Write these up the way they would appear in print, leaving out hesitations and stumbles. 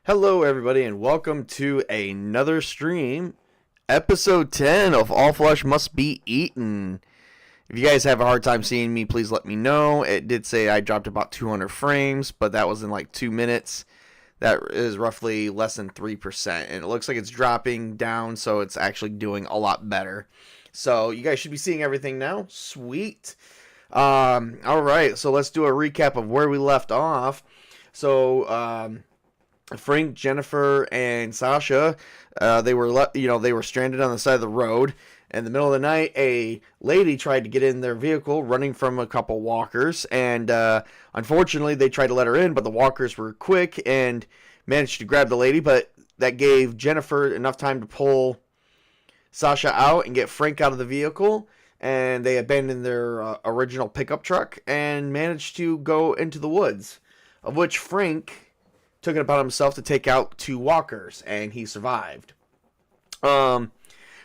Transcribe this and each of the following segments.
Hello, everybody, and welcome to another stream, episode 10 of All Flesh Must Be Eaten. If you guys have a hard time seeing me, please let me know. It did say I dropped about 200 frames, but that was in like 2 minutes. That is roughly less than 3%, and it looks like it's dropping down, so it's actually doing a lot better. So you guys should be seeing everything now. Sweet. Alright, so let's do a recap of where we left off. So, Frank, Jennifer, and Sasha, they were stranded on the side of the road. In the middle of the night, a lady tried to get in their vehicle, running from a couple walkers, and unfortunately, they tried to let her in, but the walkers were quick and managed to grab the lady. But that gave Jennifer enough time to pull Sasha out and get Frank out of the vehicle, and they abandoned their original pickup truck and managed to go into the woods, of which Frank took it upon himself to take out 2 walkers, and he survived.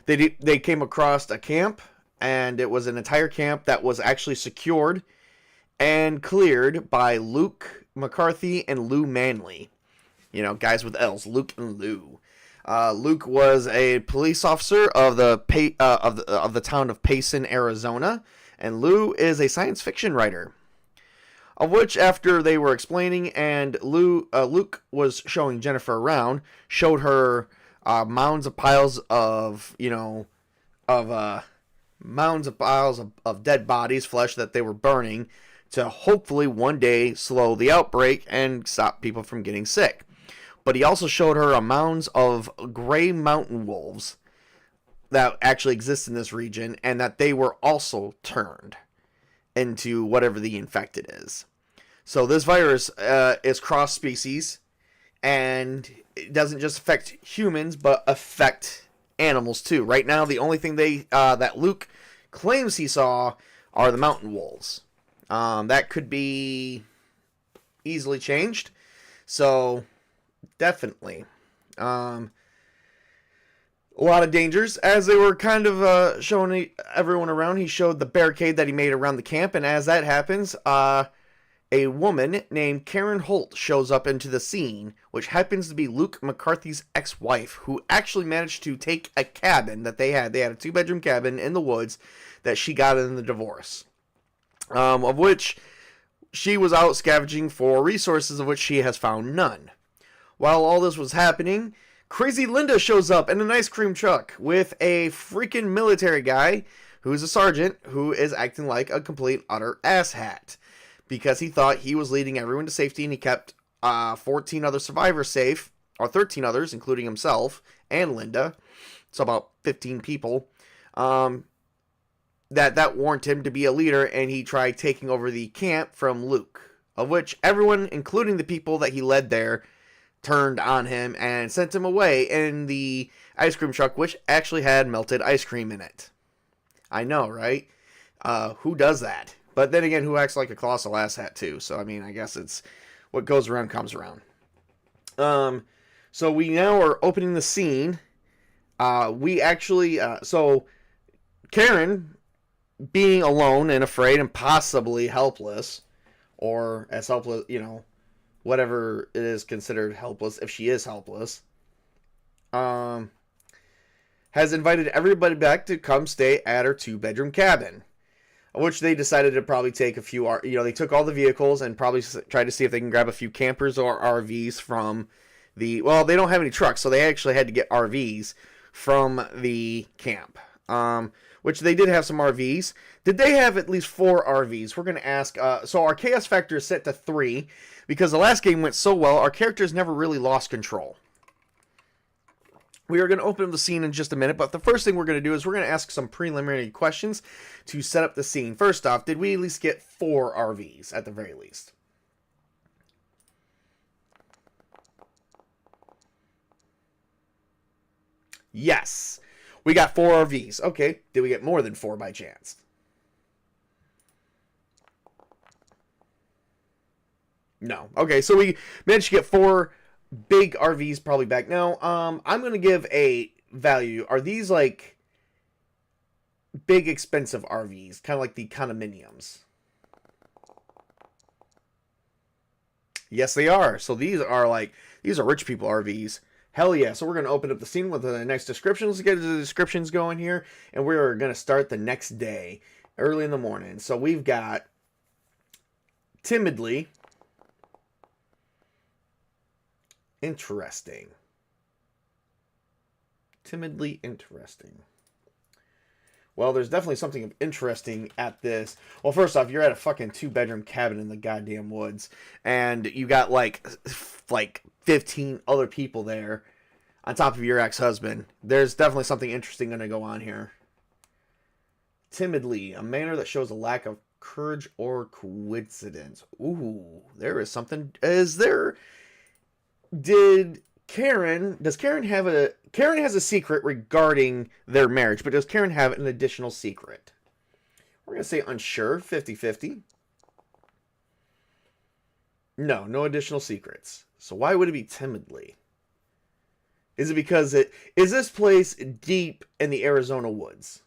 They came across a camp, and it was an entire camp that was actually secured and cleared by Luke McCarthy and Lou Manley. You know, guys with L's, Luke and Lou. Luke was a police officer of the town of Payson, Arizona, and Lou is a science fiction writer. Of which, after they were explaining, and Luke was showing Jennifer around, showed her mounds of piles of dead bodies, flesh that they were burning, to hopefully one day slow the outbreak and stop people from getting sick. But he also showed her a mounds of gray mountain wolves that actually exist in this region, and that they were also turned into whatever the infected is. So this virus is cross-species, and it doesn't just affect humans, but affect animals too. Right now, the only thing that Luke claims he saw are the mountain wolves. That could be easily changed. So, definitely. A lot of dangers. As they were kind of showing everyone around, he showed the barricade that he made around the camp, and as that happens, a woman named Karen Holt shows up into the scene, which happens to be Luke McCarthy's ex-wife, who actually managed to take a cabin that they had. They had a 2-bedroom cabin in the woods that she got in the divorce, of which she was out scavenging for resources, of which she has found none. While all this was happening, Crazy Linda shows up in an ice cream truck with a freaking military guy who is a sergeant who is acting like a complete utter asshat, because he thought he was leading everyone to safety, and he kept 14 other survivors safe, or 13 others, including himself and Linda. So about 15 people. That warranted him to be a leader, and he tried taking over the camp from Luke, of which everyone, including the people that he led there, turned on him and sent him away in the ice cream truck, which actually had melted ice cream in it. I know, right? Who does that? But then again, who acts like a colossal asshat too? So, I mean, I guess it's what goes around comes around. So we now are opening the scene. So Karen, being alone and afraid and possibly helpless, or as helpless, whatever it is considered helpless, if she is helpless, has invited everybody back to come stay at her 2-bedroom cabin, which they decided to probably take a few, they took all the vehicles and probably tried to see if they can grab a few campers or RVs from they don't have any trucks, so they actually had to get RVs from the camp, which they did have some RVs. Did they have at least 4 RVs? We're going to ask. So our chaos factor is set to 3, because the last game went so well, our characters never really lost control. We are going to open up the scene in just a minute, but the first thing we're going to do is we're going to ask some preliminary questions to set up the scene. First off, did we at least get 4 RVs at the very least? Yes, we got 4 RVs. Okay, did we get more than 4 by chance? No. Okay, so we managed to get 4 big RVs probably back. Now, I'm going to give a value. Are these like big expensive RVs, kind of like the condominiums? Yes, they are. So these are like, These are rich people RVs. Hell yeah. So we're going to open up the scene with the next description. Let's get the descriptions going here. And we're going to start the next day, early in the morning. So we've got timidly interesting. Timidly interesting. Well, there's definitely something interesting at this. Well, first off, you're at a fucking 2-bedroom cabin in the goddamn woods, and you got like 15 other people there on top of your ex-husband. There's definitely something interesting going to go on here. Timidly, a manner that shows a lack of courage or coincidence. Ooh, there is something. Is there? Does Karen has a secret regarding their marriage, but does Karen have an additional secret? We're going to say unsure, 50-50. No additional secrets. So why would it be timidly? Is it because is this place deep in the Arizona woods?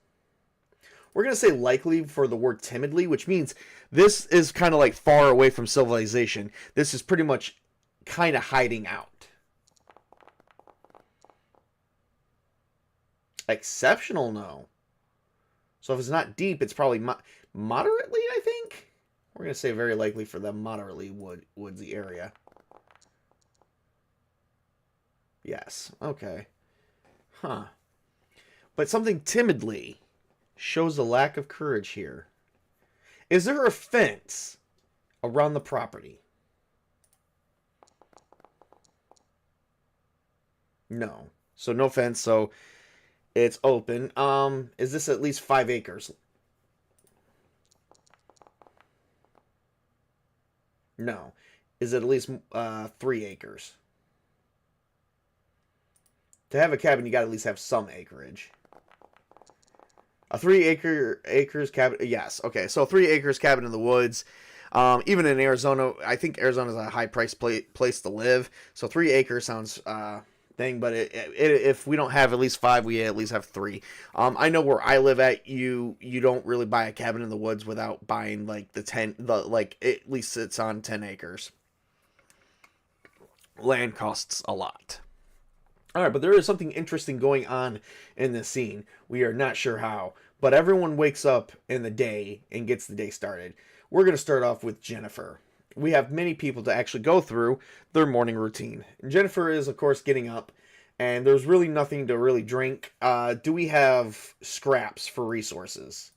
We're going to say likely for the word timidly, which means this is kind of like far away from civilization. This is pretty much kind of hiding out. Exceptional, no. So if it's not deep, it's probably moderately, I think. We're going to say very likely for the moderately woodsy area. Yes, okay. Huh. But something timidly shows a lack of courage here. Is there a fence around the property? No. So no fence, so it's open. Is this at least 5 acres? No. Is it at least 3 acres? To have a cabin, you got to at least have some acreage. A 3 acres cabin. Yes. Okay. So 3 acres cabin in the woods. Even in Arizona, I think Arizona is a high price place to live. So 3 acres sounds thing, but if we don't have at least 5, we at least have 3. I know where I live at, you don't really buy a cabin in the woods without buying like at least it's on 10 acres. Land costs a lot. All right, but there is something interesting going on in this scene. We are not sure how, but everyone wakes up in the day and gets the day started. We're going to start off with Jennifer. We have many people to actually go through their morning routine. Jennifer is, of course, getting up, and there's really nothing to really drink. Do we have scraps for resources?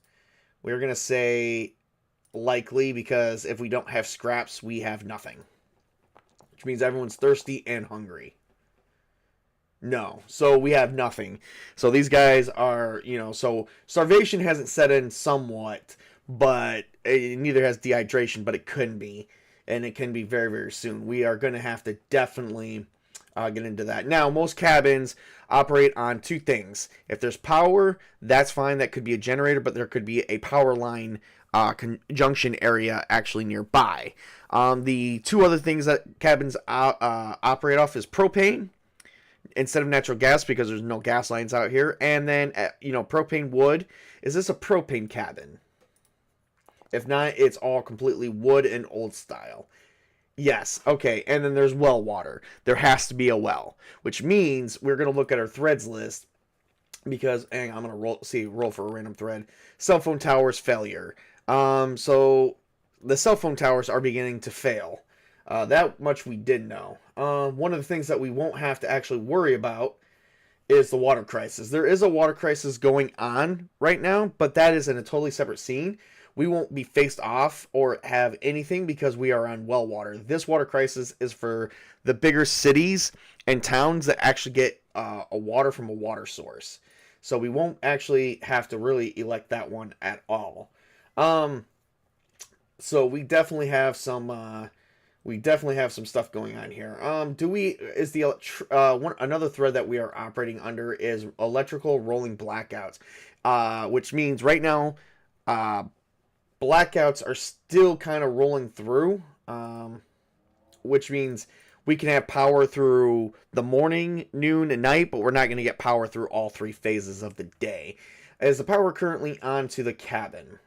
We're going to say likely, because if we don't have scraps, we have nothing. Which means everyone's thirsty and hungry. No. So we have nothing. So these guys are, so starvation hasn't set in somewhat, but neither has dehydration, but it could be. And it can be very, very soon. We are going to have to definitely get into that. Now, most cabins operate on 2 things. If there's power, that's fine. That could be a generator, but there could be a power line conjunction area actually nearby. The 2 other things that cabins operate off is propane instead of natural gas, because there's no gas lines out here. And then, propane wood. Is this a propane cabin? If not, it's all completely wood and old style. Yes, okay. And then there's well water. There has to be a well, which means we're going to look at our threads list, because I'm going to roll for a random thread. Cell phone towers failure. So the cell phone towers are beginning to fail. That much we did know. One of the things that we won't have to actually worry about is the water crisis. There is a water crisis going on right now, but that is in a totally separate scene. We won't be faced off or have anything because we are on well water. This water crisis is for the bigger cities and towns that actually get a water from a water source. So we won't actually have to really elect that one at all. So we definitely have some stuff going on here. Another thread that we are operating under is electrical rolling blackouts, which means right now, blackouts are still kind of rolling through, which means we can have power through the morning, noon, and night, but we're not going to get power through all 3 phases of the day. Is the power currently on to the cabin?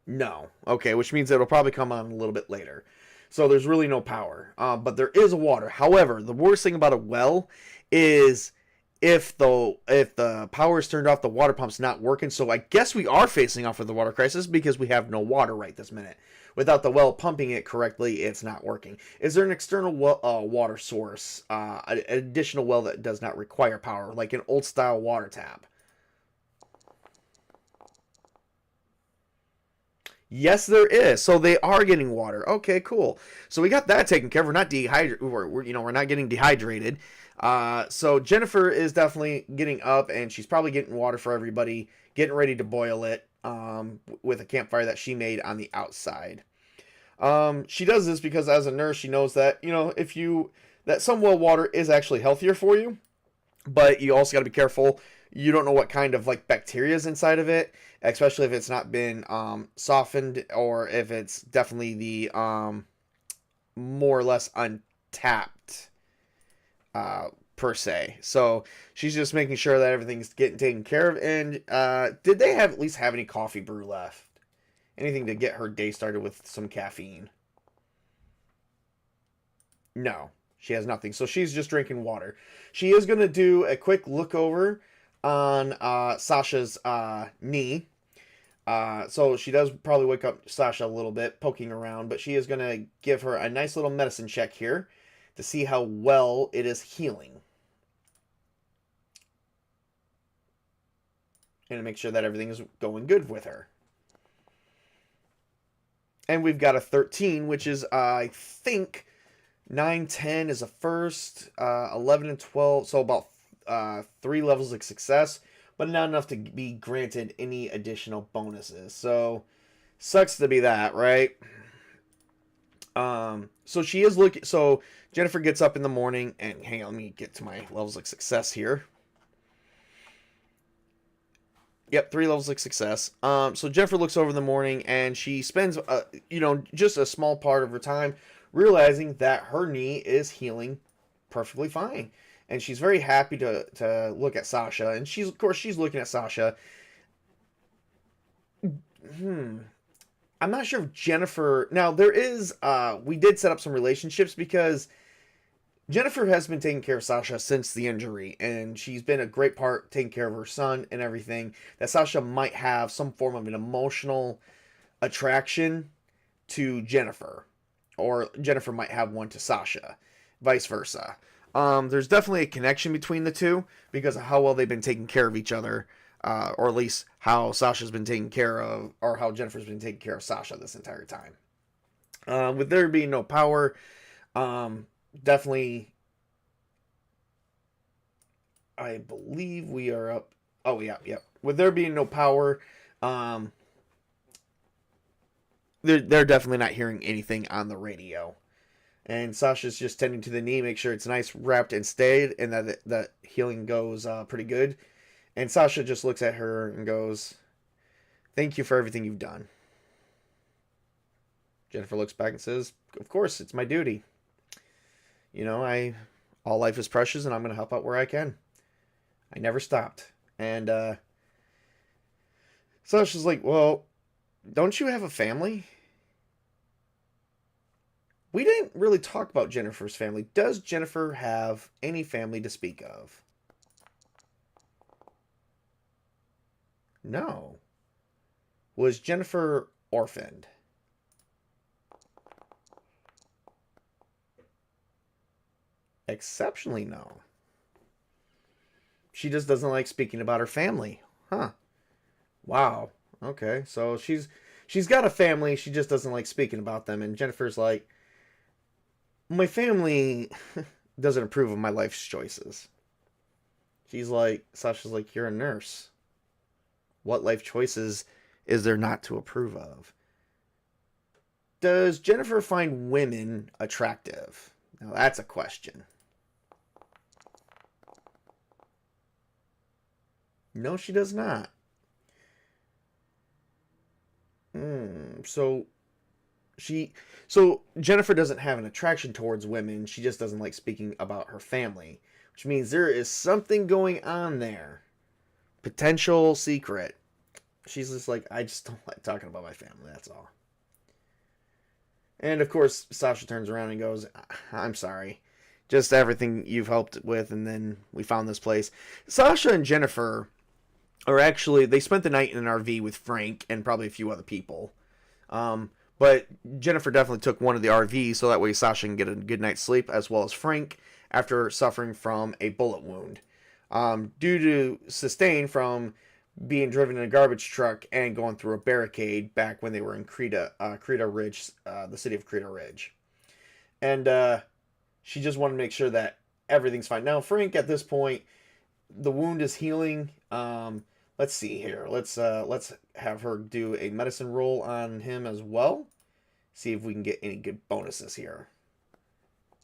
No. Okay, which means it'll probably come on a little bit later. So there's really no power. But there is water. However, the worst thing about a well is if the power is turned off, the water pump's not working. So I guess we are facing off with the water crisis because we have no water right this minute. Without the well pumping it correctly, it's not working. Is there an external water source, an additional well that does not require power, like an old style water tap? Yes, there is. So they are getting water. Okay, cool. So we got that taken care of. We're not dehydrated. We're not getting dehydrated. So Jennifer is definitely getting up, and she's probably getting water for everybody, getting ready to boil it with a campfire that she made on the outside. She does this because as a nurse, she knows that that some well water is actually healthier for you, but you also got to be careful. You don't know what kind of like bacteria is inside of it, especially if it's not been softened or if it's definitely the more or less untapped per se. So she's just making sure that everything's getting taken care of. And did they at least have any coffee brew left? Anything to get her day started with some caffeine? No, she has nothing. So she's just drinking water. She is going to do a quick look over on Sasha's knee. So she does probably wake up Sasha a little bit, poking around, but she is going to give her a nice little medicine check here to see how well it is healing. And to make sure that everything is going good with her. And we've got a 13, which is, I think, 9, 10 is a first, 11 and 12, so about 3 levels of success, but not enough to be granted any additional bonuses. So, sucks to be that, right? So she is looking, so Jennifer gets up in the morning, and hang on, let me get to my levels of success here. Yep, 3 levels of success. So Jennifer looks over in the morning, and she spends, just a small part of her time realizing that her knee is healing perfectly fine, and she's very happy to look at Sasha, and she's looking at Sasha. I'm not sure if Jennifer. Now there is. We did set up some relationships because Jennifer has been taking care of Sasha since the injury, and she's been a great part taking care of her son and everything. That Sasha might have some form of an emotional attraction to Jennifer, or Jennifer might have one to Sasha, vice versa. There's definitely a connection between the two because of how well they've been taking care of each other, or at least how Sasha's been taken care of, or how Jennifer's been taking care of Sasha this entire time. With there being no power, definitely, I believe we are up. Oh, yeah. With there being no power, they're definitely not hearing anything on the radio. And Sasha's just tending to the knee, make sure it's nice, wrapped, and stayed, and that healing goes pretty good. And Sasha just looks at her and goes, "Thank you for everything you've done." Jennifer looks back and says, "Of course, it's my duty. All life is precious, and I'm going to help out where I can. I never stopped." And Sasha's like, "Well, don't you have a family?" We didn't really talk about Jennifer's family. Does Jennifer have any family to speak of? No. Was Jennifer orphaned? Exceptionally no. She just doesn't like speaking about her family. Huh. Wow. Okay. So she's got a family, she just doesn't like speaking about them. And Jennifer's like, "My family doesn't approve of my life's choices." Sasha's like, "You're a nurse. What life choices is there not to approve of?" Does Jennifer find women attractive? Now that's a question. No, she does not. So Jennifer doesn't have an attraction towards women. She just doesn't like speaking about her family, which means there is something going on there. Potential secret. She's just like, I just don't like talking about my family, that's all. And of course, Sasha turns around and goes, I'm sorry. Just everything you've helped with, and then we found this place. Sasha and Jennifer are actually, they spent the night in an RV with Frank and probably a few other people. But Jennifer definitely took one of the RVs so that way Sasha can get a good night's sleep, as well as Frank, after suffering from a bullet wound. Due to sustain from being driven in a garbage truck and going through a barricade back when they were in Creta Ridge, the city of Creta Ridge. And she just wanted to make sure that everything's fine. Now, Frank, at this point, the wound is healing. Let's see here. Let's have her do a medicine roll on him as well. See if we can get any good bonuses here.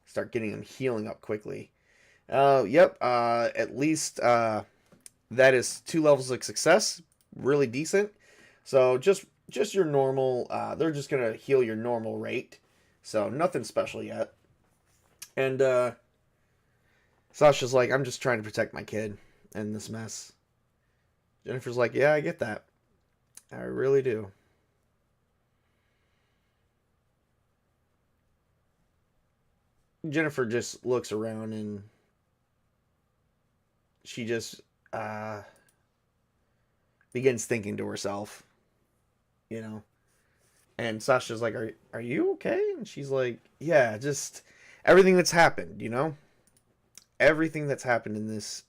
Start getting him healing up quickly. Yep. At least that is 2 levels of success. Really decent. So just your normal. They're just gonna heal your normal rate. So nothing special yet. And Sasha's like, I'm just trying to protect my kid in this mess. Jennifer's like, yeah, I get that. I really do. Jennifer just looks around and she just begins thinking to herself, you know. And Sasha's like, are you okay? And she's like, yeah, just everything that's happened, you know? Everything that's happened in this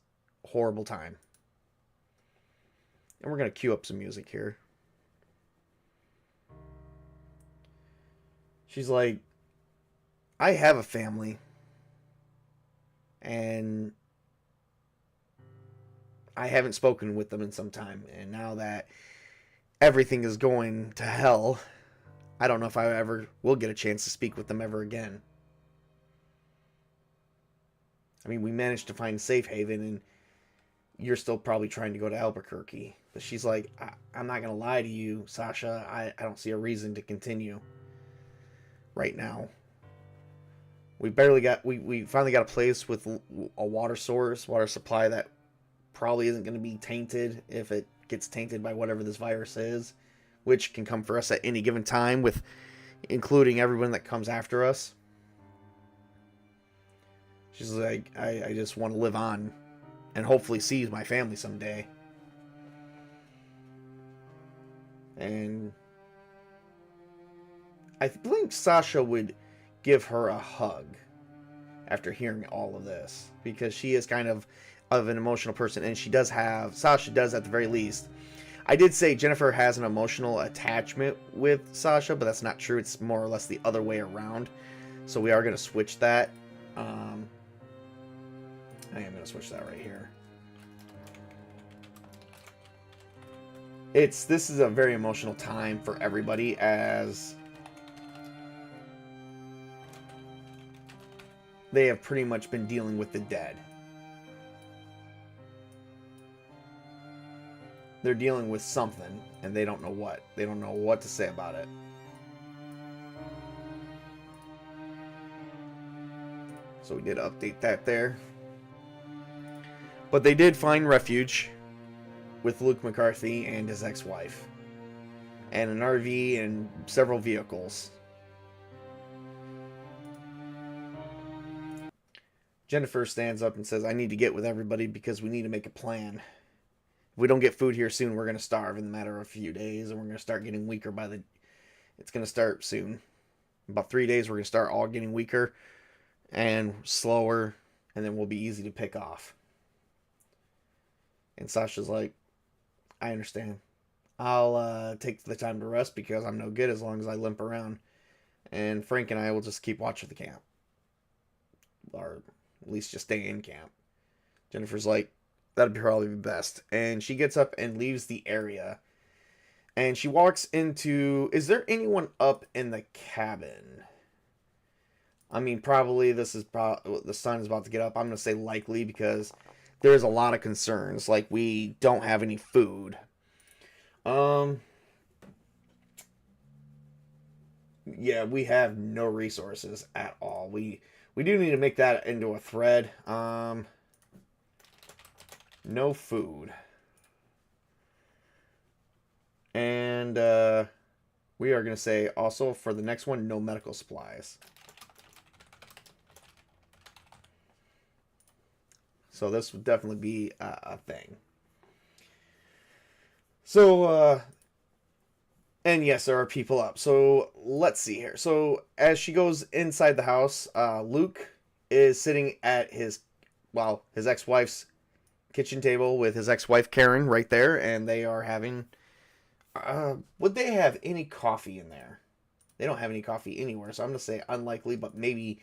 horrible time. And we're going to cue up some music here. She's like, I have a family. And I haven't spoken with them in some time. And now that everything is going to hell, I don't know if I ever will get a chance to speak with them ever again. I mean, we managed to find safe haven, and you're still probably trying to go to Albuquerque. But she's like, I'm not going to lie to you, Sasha. I don't see a reason to continue right now. We finally got a place with a water source, water supply that probably isn't going to be tainted if it gets tainted by whatever this virus is, which can come for us at any given time, with including everyone that comes after us. She's like, I just want to live on and hopefully see my family someday. And I think Sasha would give her a hug after hearing all of this, because she is kind of an emotional person, and Sasha does at the very least. I did say Jennifer has an emotional attachment with Sasha, but that's not true. It's more or less the other way around. So we are going to switch that. I am going to switch that right here. This is a very emotional time for everybody, as they have pretty much been dealing with the dead. They're dealing with something, and they don't know what. They don't know what to say about it. So we did update that there. But they did find refuge with Luke McCarthy and his ex-wife, and an RV and several vehicles. Jennifer stands up and says, I need to get with everybody because we need to make a plan. If we don't get food here soon, we're going to starve in a matter of a few days, and we're going to start getting weaker it's going to start soon. In about 3 days, we're going to start all getting weaker and slower, and then we'll be easy to pick off. And Sasha's like, I understand. I'll take the time to rest because I'm no good as long as I limp around. And Frank and I will just keep watch of the camp. Or at least just stay in camp. Jennifer's like, that'd probably be best. And she gets up and leaves the area. And she walks into... Is there anyone up in the cabin? I mean, probably the sun is about to get up. I'm going to say likely because there's a lot of concerns. Like, we don't have any food. Yeah, we have no resources at all. We do need to make that into a thread. No food. And we are going to say also for the next one, no medical supplies. So this would definitely be a thing. So, and yes, there are people up. So let's see here. So as she goes inside the house, Luke is sitting at his ex-wife's kitchen table with his ex-wife Karen right there, and they are having. Would they have any coffee in there? They don't have any coffee anywhere, so I'm gonna say unlikely. But maybe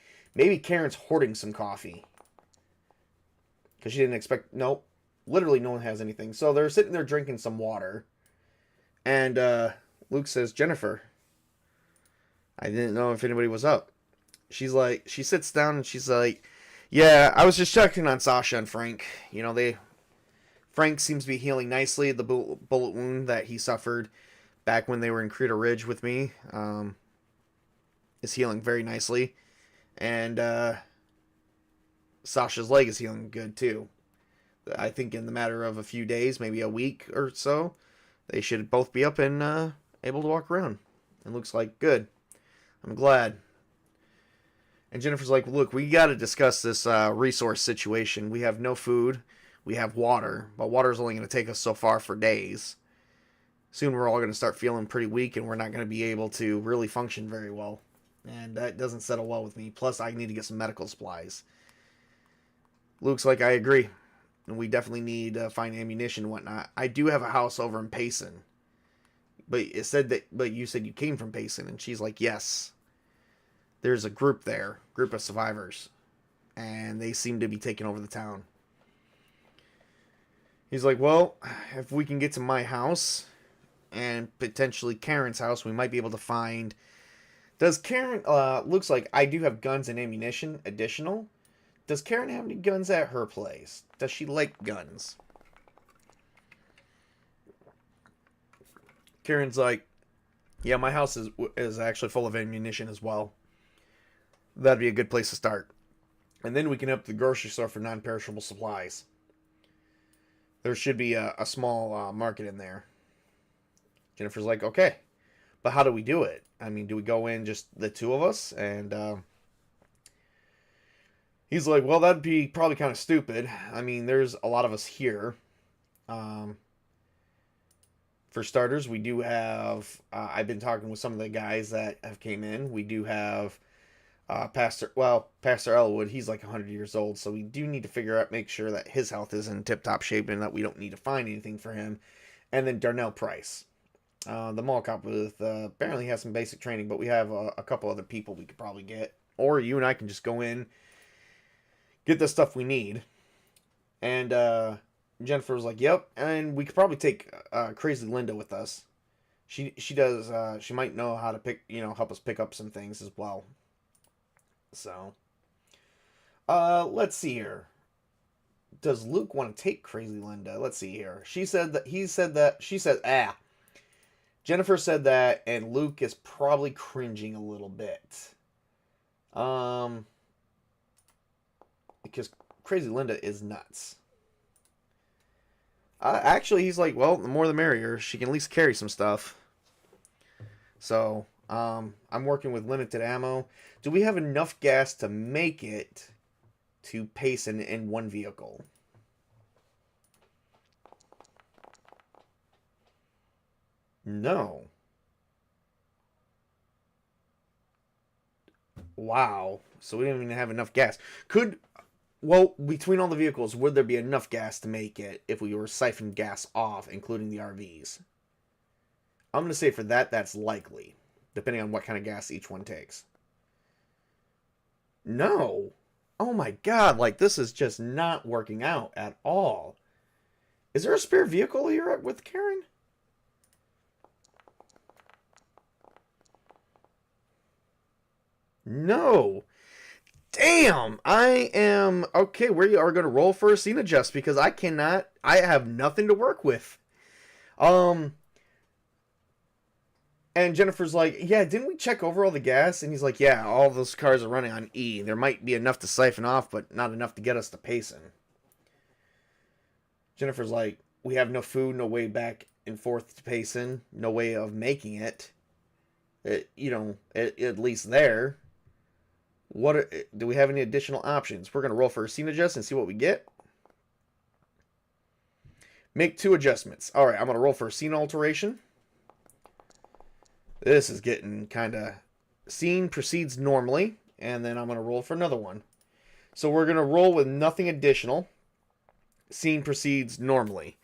Karen's hoarding some coffee because she didn't expect. Nope, literally no one has anything. So they're sitting there drinking some water, and Luke says, "Jennifer, I didn't know if anybody was up." She sits down and she's like, "Yeah, I was just checking on Sasha and Frank. You know, Frank seems to be healing nicely. The bullet wound that he suffered back when they were in Crater Ridge with me is healing very nicely. And Sasha's leg is healing good too. I think in the matter of a few days, maybe a week or so, they should both be up and able to walk around. It looks like good. I'm glad." And Jennifer's like, "Look, we got to discuss this resource situation. We have no food. We have water, but water is only going to take us so far for days. Soon we're all going to start feeling pretty weak, and we're not going to be able to really function very well. And that doesn't settle well with me. Plus, I need to get some medical supplies." Luke's like, "I agree. And we definitely need to find ammunition and whatnot. I do have a house over in Payson. But you said you came from Payson." And she's like, "Yes. There's a group of survivors. And they seem to be taking over the town." He's like, "Well, if we can get to my house and potentially Karen's house, we might be able to find." Does Karen, looks like I do have guns and ammunition additional. Does Karen have any guns at her place? Does she like guns? Karen's like, "Yeah, my house is actually full of ammunition as well. That'd be a good place to start. And then we can up the grocery store for non-perishable supplies. There should be a small market in there." Jennifer's like, "Okay, but how do we do it? I mean, do we go in just the two of us?" And he's like, "Well, that'd be probably kind of stupid. I mean, there's a lot of us here. For starters, we do have, I've been talking with some of the guys that have came in. We do have Pastor Elwood. He's like 100 years old, so we do need to make sure that his health is in tip-top shape and that we don't need to find anything for him. And then Darnell Price, the mall cop with, apparently has some basic training, but we have a couple other people we could probably get. Or you and I can just go in, get the stuff we need." And Jennifer was like, "Yep," and we could probably take Crazy Linda with us. She might know how to help us pick up some things as well. So, let's see here. Does Luke want to take Crazy Linda? Let's see here. She said that, Jennifer said that, and Luke is probably cringing a little bit. Because Crazy Linda is nuts. Actually, he's like, "Well, the more the merrier. She can at least carry some stuff." So, I'm working with limited ammo. Do we have enough gas to make it to Payson in one vehicle? No. Wow. So we didn't even have enough gas. Between all the vehicles, would there be enough gas to make it if we were siphoning gas off, including the RVs? I'm going to say for that's likely, depending on what kind of gas each one takes. No. Oh my god, this is just not working out at all. Is there a spare vehicle here with Karen? No. Damn, I am okay. We are going to roll for a scene adjust because I have nothing to work with. And Jennifer's like, "Yeah, didn't we check over all the gas?" And he's like, "Yeah, all those cars are running on E. There might be enough to siphon off, but not enough to get us to Payson." Jennifer's like, We have no food, no way back and forth to Payson, no way of making it. At least there. Do we have any additional options? We're going to roll for a scene adjust and see what we get. Make 2 adjustments. All right, I'm going to roll for a scene alteration. This is getting kind of... Scene proceeds normally, and then I'm going to roll for another one. So we're going to roll with nothing additional. Scene proceeds normally.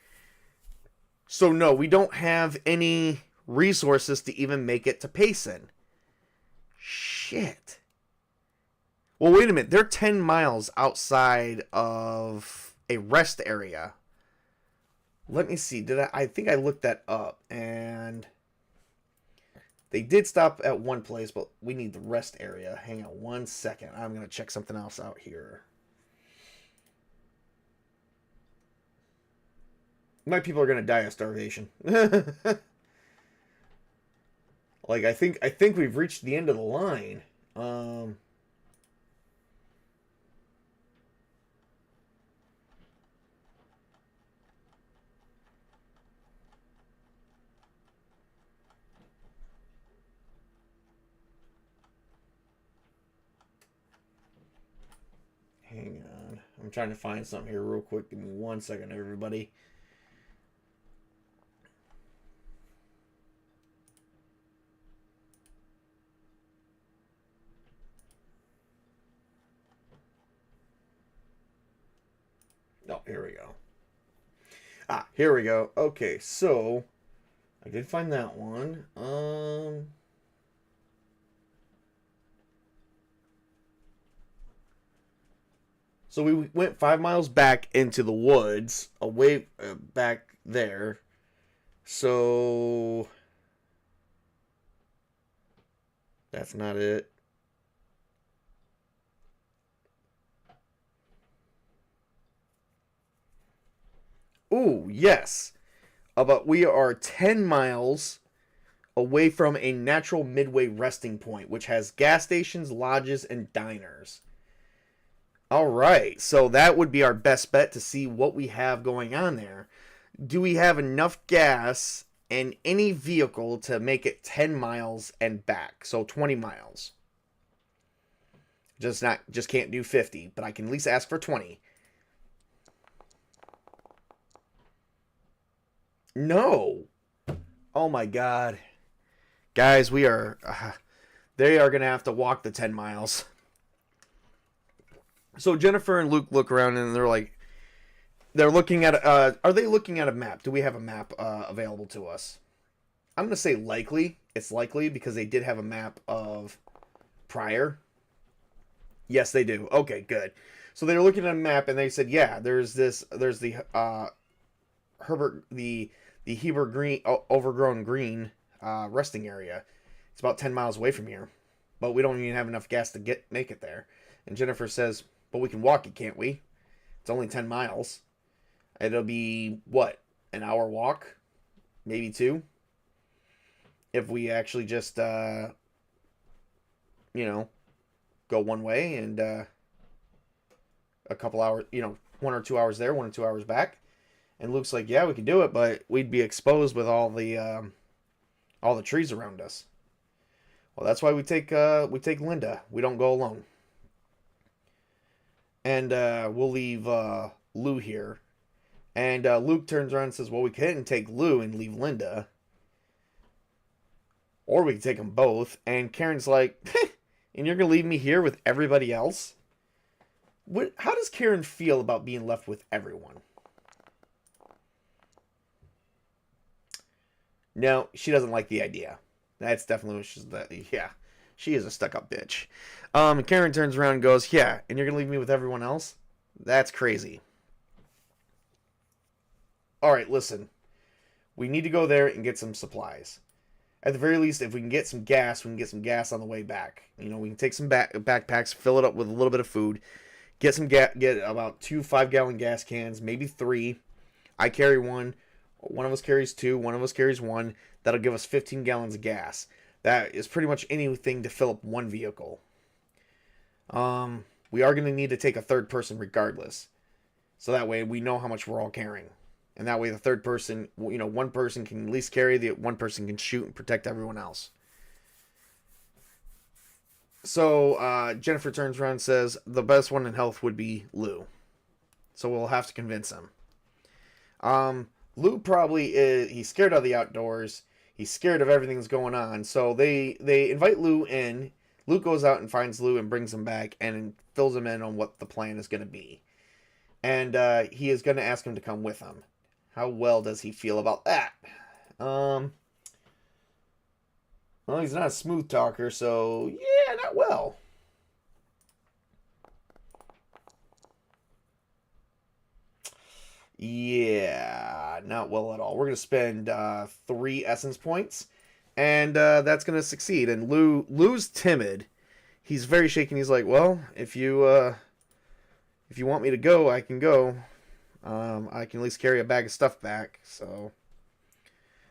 So no, we don't have any resources to even make it to Payson. Shit. Well, wait a minute. They're 10 miles outside of a rest area. Let me see. I think I looked that up, and they did stop at one place, but we need the rest area. Hang on 1 second. I'm going to check something else out here. My people are going to die of starvation. Like, I think we've reached the end of the line. Hang on. I'm trying to find something here real quick. Give me 1 second, everybody. Oh, here we go. Here we go. Okay, so I did find that one. So we went 5 miles back into the woods, away back there. So that's not it. Ooh, yes. But we are 10 miles away from a natural midway resting point, which has gas stations, lodges, and diners. All right, so that would be our best bet to see what we have going on there. Do we have enough gas in any vehicle to make it 10 miles and back? So 20 miles. Just can't do 50, but I can at least ask for 20. No. Oh my god. Guys, they are going to have to walk the 10 miles. So Jennifer and Luke look around and they're looking at, are they looking at a map? Do we have a map available to us? I'm going to say likely. It's likely because they did have a map of prior. Yes, they do. Okay, good. So they were looking at a map and they said, yeah, there's the Heber Green, overgrown green resting area. It's about 10 miles away from here, but we don't even have enough gas to make it there. And Jennifer says, but we can walk it, can't we? It's only 10 miles. It'll be, what, an hour walk? Maybe 2? If we actually just, go one way and a couple hours, 1 or 2 hours there, 1 or 2 hours back. And Luke's like, yeah, we could do it, but we'd be exposed with all the trees around us. Well, that's why we take Linda. We don't go alone. And we'll leave Lou here. And Luke turns around and says, well, we couldn't take Lou and leave Linda. Or we could take them both. And Karen's like, and you're going to leave me here with everybody else? How does Karen feel about being left with everyone? No, she doesn't like the idea. That's definitely what she is a stuck-up bitch. Karen turns around and goes, yeah, and you're going to leave me with everyone else? That's crazy. All right, listen. We need to go there and get some supplies. At the very least, if we can get some gas, we can get some gas on the way back. We can take some backpacks, fill it up with a little bit of food, get about 2 5-gallon gas cans, maybe 3. I carry 1. One of us carries 2. One of us carries 1. That'll give us 15 gallons of gas. That is pretty much anything to fill up one vehicle. We are going to need to take a third person regardless. So that way we know how much we're all carrying. And that way the third person, one person can at least carry, the one person can shoot and protect everyone else. So Jennifer turns around and says the best one in health would be Lou. So we'll have to convince him. Lou probably is, he's scared of the outdoors. He's scared of everything that's going on. So they invite Lou in. Lou goes out and finds Lou and brings him back and fills him in on what the plan is going to be. And he is going to ask him to come with him. How well does he feel about that? Well, he's not a smooth talker, so yeah, not well. Yeah, not well at all. We're going to spend 3 essence points, and that's going to succeed. And Lou's timid. He's very shaky. He's like, well, if you want me to go, I can go. I can at least carry a bag of stuff back. So,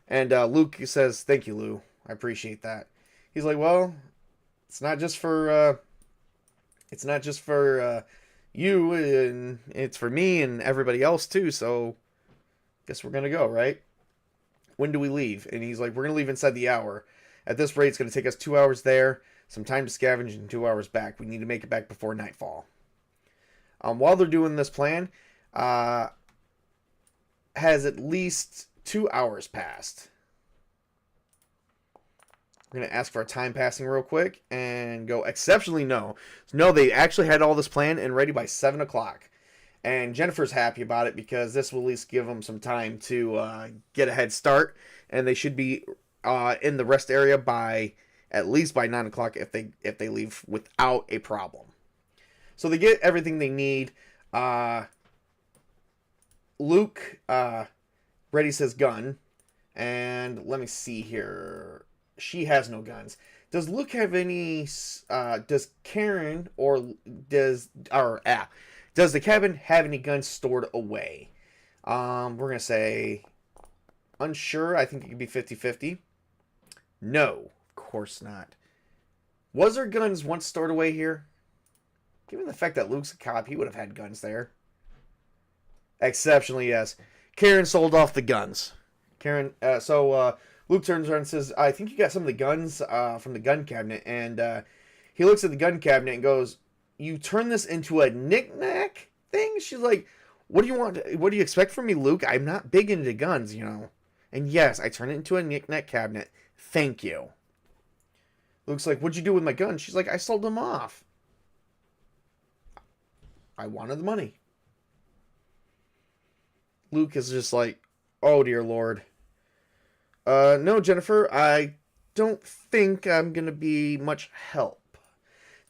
and Luke says, thank you, Lou. I appreciate that. He's like, well, it's not just for you, and it's for me and everybody else too. So, guess we're gonna go, right? When do we leave? And he's like, we're gonna leave inside the hour. At this rate, it's gonna take us 2 hours there, some time to scavenge, and 2 hours back. We need to make it back before nightfall. While they're doing this plan, has at least 2 hours passed. We're going to ask for a time passing real quick and go exceptionally no. No, they actually had all this planned and ready by 7 o'clock. And Jennifer's happy about it because this will at least give them some time to get a head start. And they should be in the rest area by at least by 9 o'clock if they leave without a problem. So they get everything they need. Luke readies his gun. And let me see here. She has no guns. Does Luke have any? Does Karen does the cabin have any guns stored away? We're gonna say unsure. I think it could be 50-50. No, of course not. Was there guns once stored away here? Given the fact that Luke's a cop, he would have had guns there. Exceptionally, yes. Karen sold off the guns. Luke turns around and says, I think you got some of the guns from the gun cabinet. And he looks at the gun cabinet and goes, you turn this into a knick-knack thing? She's like, what do you want? What do you expect from me, Luke? I'm not big into guns, And yes, I turn it into a knick-knack cabinet. Thank you. Luke's like, what'd you do with my guns? She's like, I sold them off. I wanted the money. Luke is just like, oh, dear Lord. No, Jennifer, I don't think I'm going to be much help.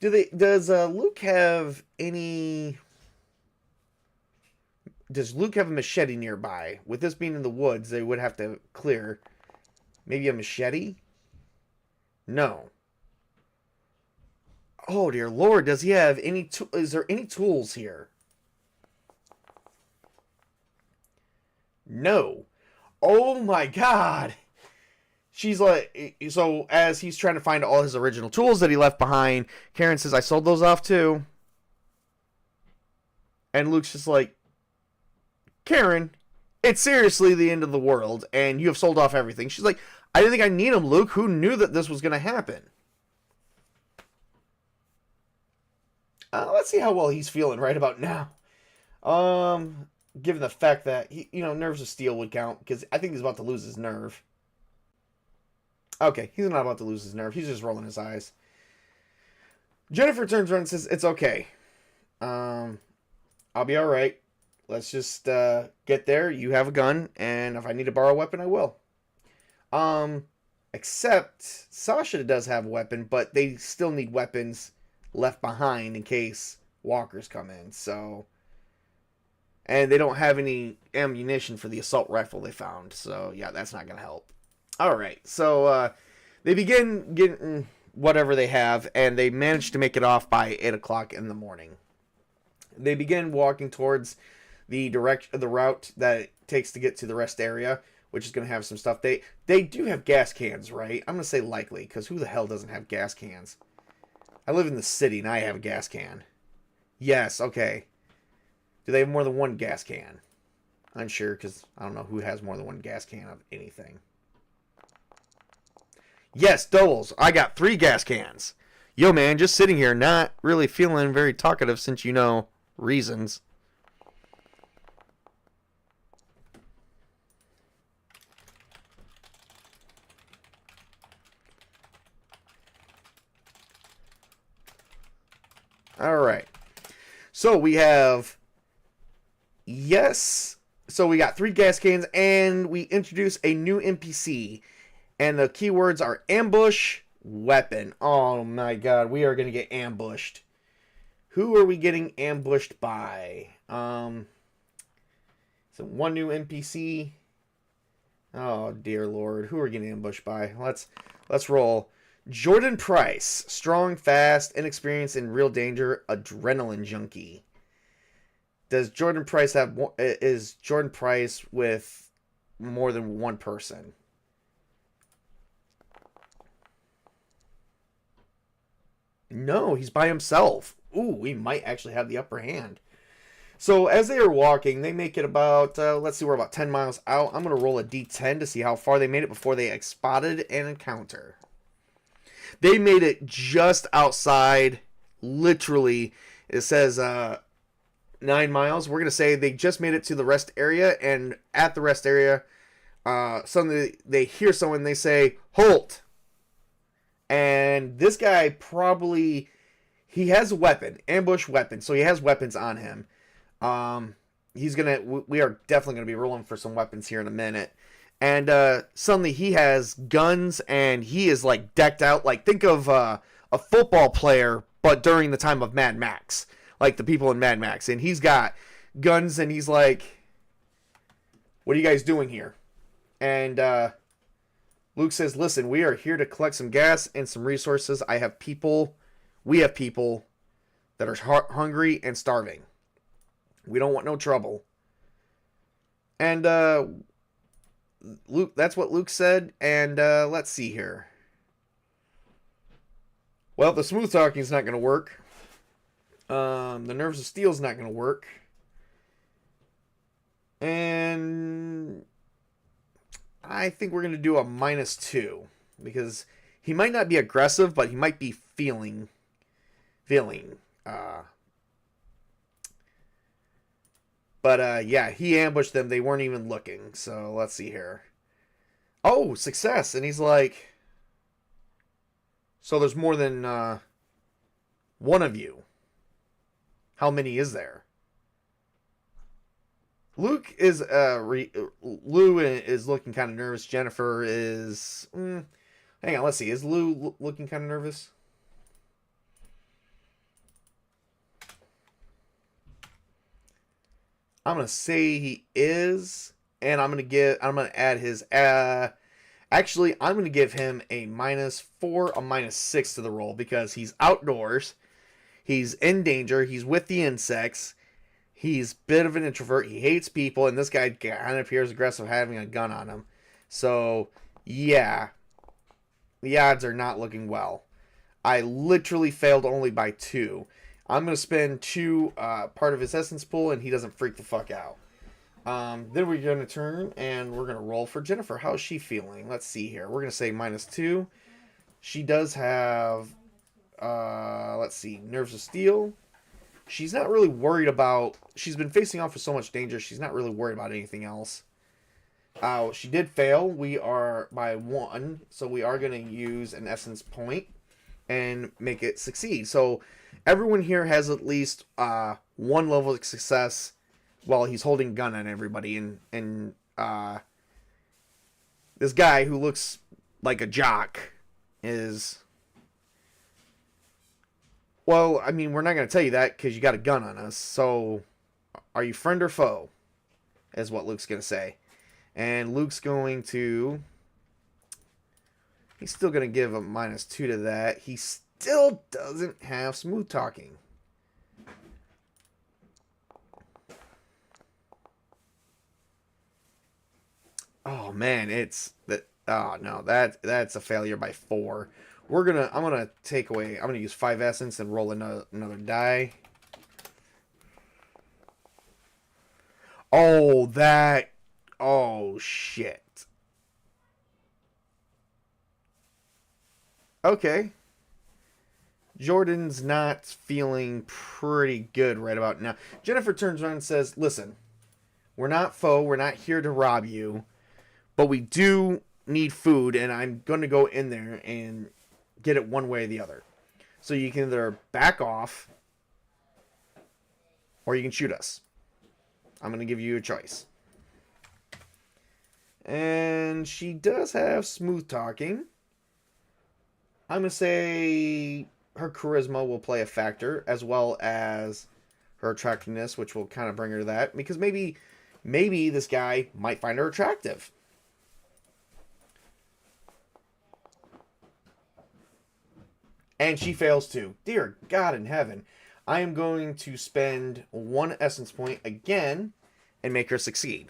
Does Luke have any... Does Luke have a machete nearby? With this being in the woods, they would have to clear. Maybe a machete? No. Oh, dear Lord, does he have any... Is there any tools here? No. Oh, my God. She's like, so as he's trying to find all his original tools that he left behind, Karen says, I sold those off too. And Luke's just like, Karen, it's seriously the end of the world, and you have sold off everything. She's like, I didn't think I need them, Luke. Who knew that this was going to happen? Let's see how well he's feeling right about now. Given the fact that, nerves of steel would count, because I think he's about to lose his nerve. Okay, he's not about to lose his nerve. He's just rolling his eyes. Jennifer turns around and says, it's okay. I'll be alright. Let's just get there. You have a gun, and if I need to borrow a weapon, I will. Except Sasha does have a weapon, but they still need weapons left behind in case walkers come in. So, and they don't have any ammunition for the assault rifle they found. So, yeah, that's not going to help. All right, so they begin getting whatever they have, and they manage to make it off by 8 o'clock in the morning. They begin walking towards the route that it takes to get to the rest area, which is going to have some stuff. They do have gas cans, right? I'm going to say likely, because who the hell doesn't have gas cans? I live in the city, and I have a gas can. Yes, okay. Do they have more than one gas can? Unsure, because I don't know who has more than one gas can of anything. Yes, doubles. I got 3 gas cans. Yo, man, just sitting here, not really feeling very talkative since you know reasons. All right. So we have, yes. So we got 3 gas cans, and we introduce a new NPC. And the keywords are ambush, weapon. Oh my god, we are going to get ambushed. Who are we getting ambushed by? So one new NPC. Oh dear lord, who are we getting ambushed by? Let's roll. Jordan Price, strong, fast, inexperienced, in real danger, adrenaline junkie. Does Jordan Price have more? Is Jordan Price with more than one person? No, he's by himself. Ooh, we might actually have the upper hand. So as they are walking, they make it about, let's see, we're about 10 miles out. I'm going to roll a d10 to see how far they made it before they spotted an encounter. They made it just outside, literally, it says 9 miles. We're going to say they just made it to the rest area, and at the rest area, suddenly they hear someone, they say, "Halt!" And this guy probably, he has a weapon, ambush weapon, so he has weapons on him. We are definitely going to be rolling for some weapons here in a minute. And suddenly he has guns, and he is like decked out. Like, think of a football player, but during the time of Mad Max. Like the people in Mad Max. And he's got guns, and he's like, "What are you guys doing here?" And Luke says, "Listen, we are here to collect some gas and some resources. We have people that are hungry and starving. We don't want no trouble." And Luke, that's what Luke said. And let's see here. Well, the smooth talking is not going to work. The nerves of steel is not going to work. And I think we're going to do a -2. Because he might not be aggressive, but he might be feeling. Yeah, he ambushed them. They weren't even looking. So let's see here. Oh, success. And he's like, "So there's more than one of you. How many is there?" Luke is Lou is looking kind of nervous. Jennifer is hang on, let's see. Is Lou looking kind of nervous? I'm going to say he is, and I'm going to add his actually, I'm going to give him a -4, a -6 to the roll because he's outdoors. He's in danger. He's with the insects. He's a bit of an introvert. He hates people, and this guy kind of appears aggressive having a gun on him. So, yeah, the odds are not looking well. I literally failed only by 2. I'm going to spend 2 part of his essence pool, and he doesn't freak the fuck out. Then we're going to turn, and we're going to roll for Jennifer. How is she feeling? Let's see here. We're going to say -2. She does have, let's see, nerves of steel. She's not really worried about, she's been facing off with so much danger, she's not really worried about anything else. She did fail. We are by 1, so we are going to use an essence point and make it succeed. So everyone here has at least 1 level of success while he's holding a gun on everybody. And this guy who looks like a jock is... Well, I mean, we're not going to tell you that because you got a gun on us. So, are you friend or foe? Is what Luke's going to say. And Luke's going to... He's still going to give a -2 to that. He still doesn't have smooth talking. Oh, man, it's... Oh, no, that's a failure by 4. I'm gonna take away. I'm gonna use 5 essence and roll another die. Oh, that. Oh, shit. Okay. Jordan's not feeling pretty good right about now. Jennifer turns around and says, listen, we're not foe. We're not here to rob you. But we do need food, and I'm going to go in there and get it one way or the other. So you can either back off or you can shoot us. I'm going to give you a choice. And she does have smooth talking. I'm going to say her charisma will play a factor, as well as her attractiveness, which will kind of bring her to that. Because maybe this guy might find her attractive. And she fails too. Dear God in heaven. I am going to spend 1 essence point again and make her succeed.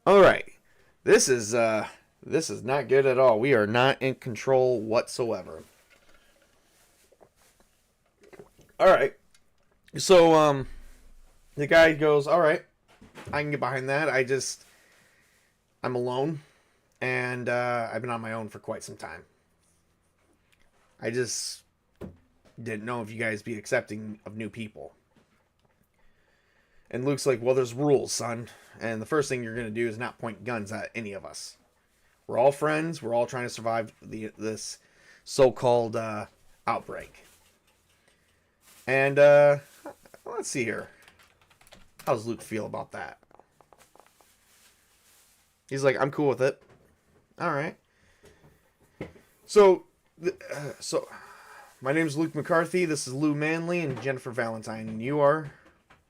Alright. This is not good at all. We are not in control whatsoever. Alright. So, the guy goes, alright, I can get behind that. I'm alone. And, I've been on my own for quite some time. I just didn't know if you guys be accepting of new people. And Luke's like, well, there's rules, son. And the first thing you're going to do is not point guns at any of us. We're all friends. We're all trying to survive this so-called outbreak. And let's see here. How does Luke feel about that? He's like, I'm cool with it. All right. So, my name is Luke McCarthy. This is Lou Manley and Jennifer Valentine. And you are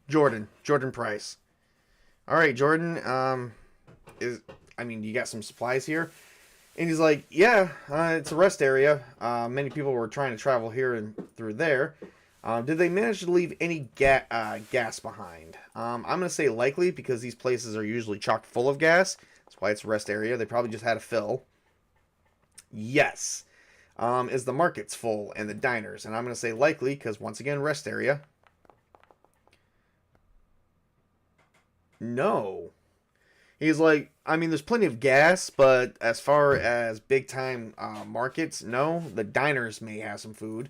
Jordan Price. All right, Jordan. You got some supplies here? And he's like, yeah, it's a rest area. Many people were trying to travel here and through there. Did they manage to leave any gas behind? I'm going to say likely, because these places are usually chock full of gas. That's why it's a rest area. They probably just had a fill. Yes. Is the markets full and the diners? And I'm going to say likely, because once again, rest area. No. He's like, there's plenty of gas, but as far as big time markets, no. The diners may have some food.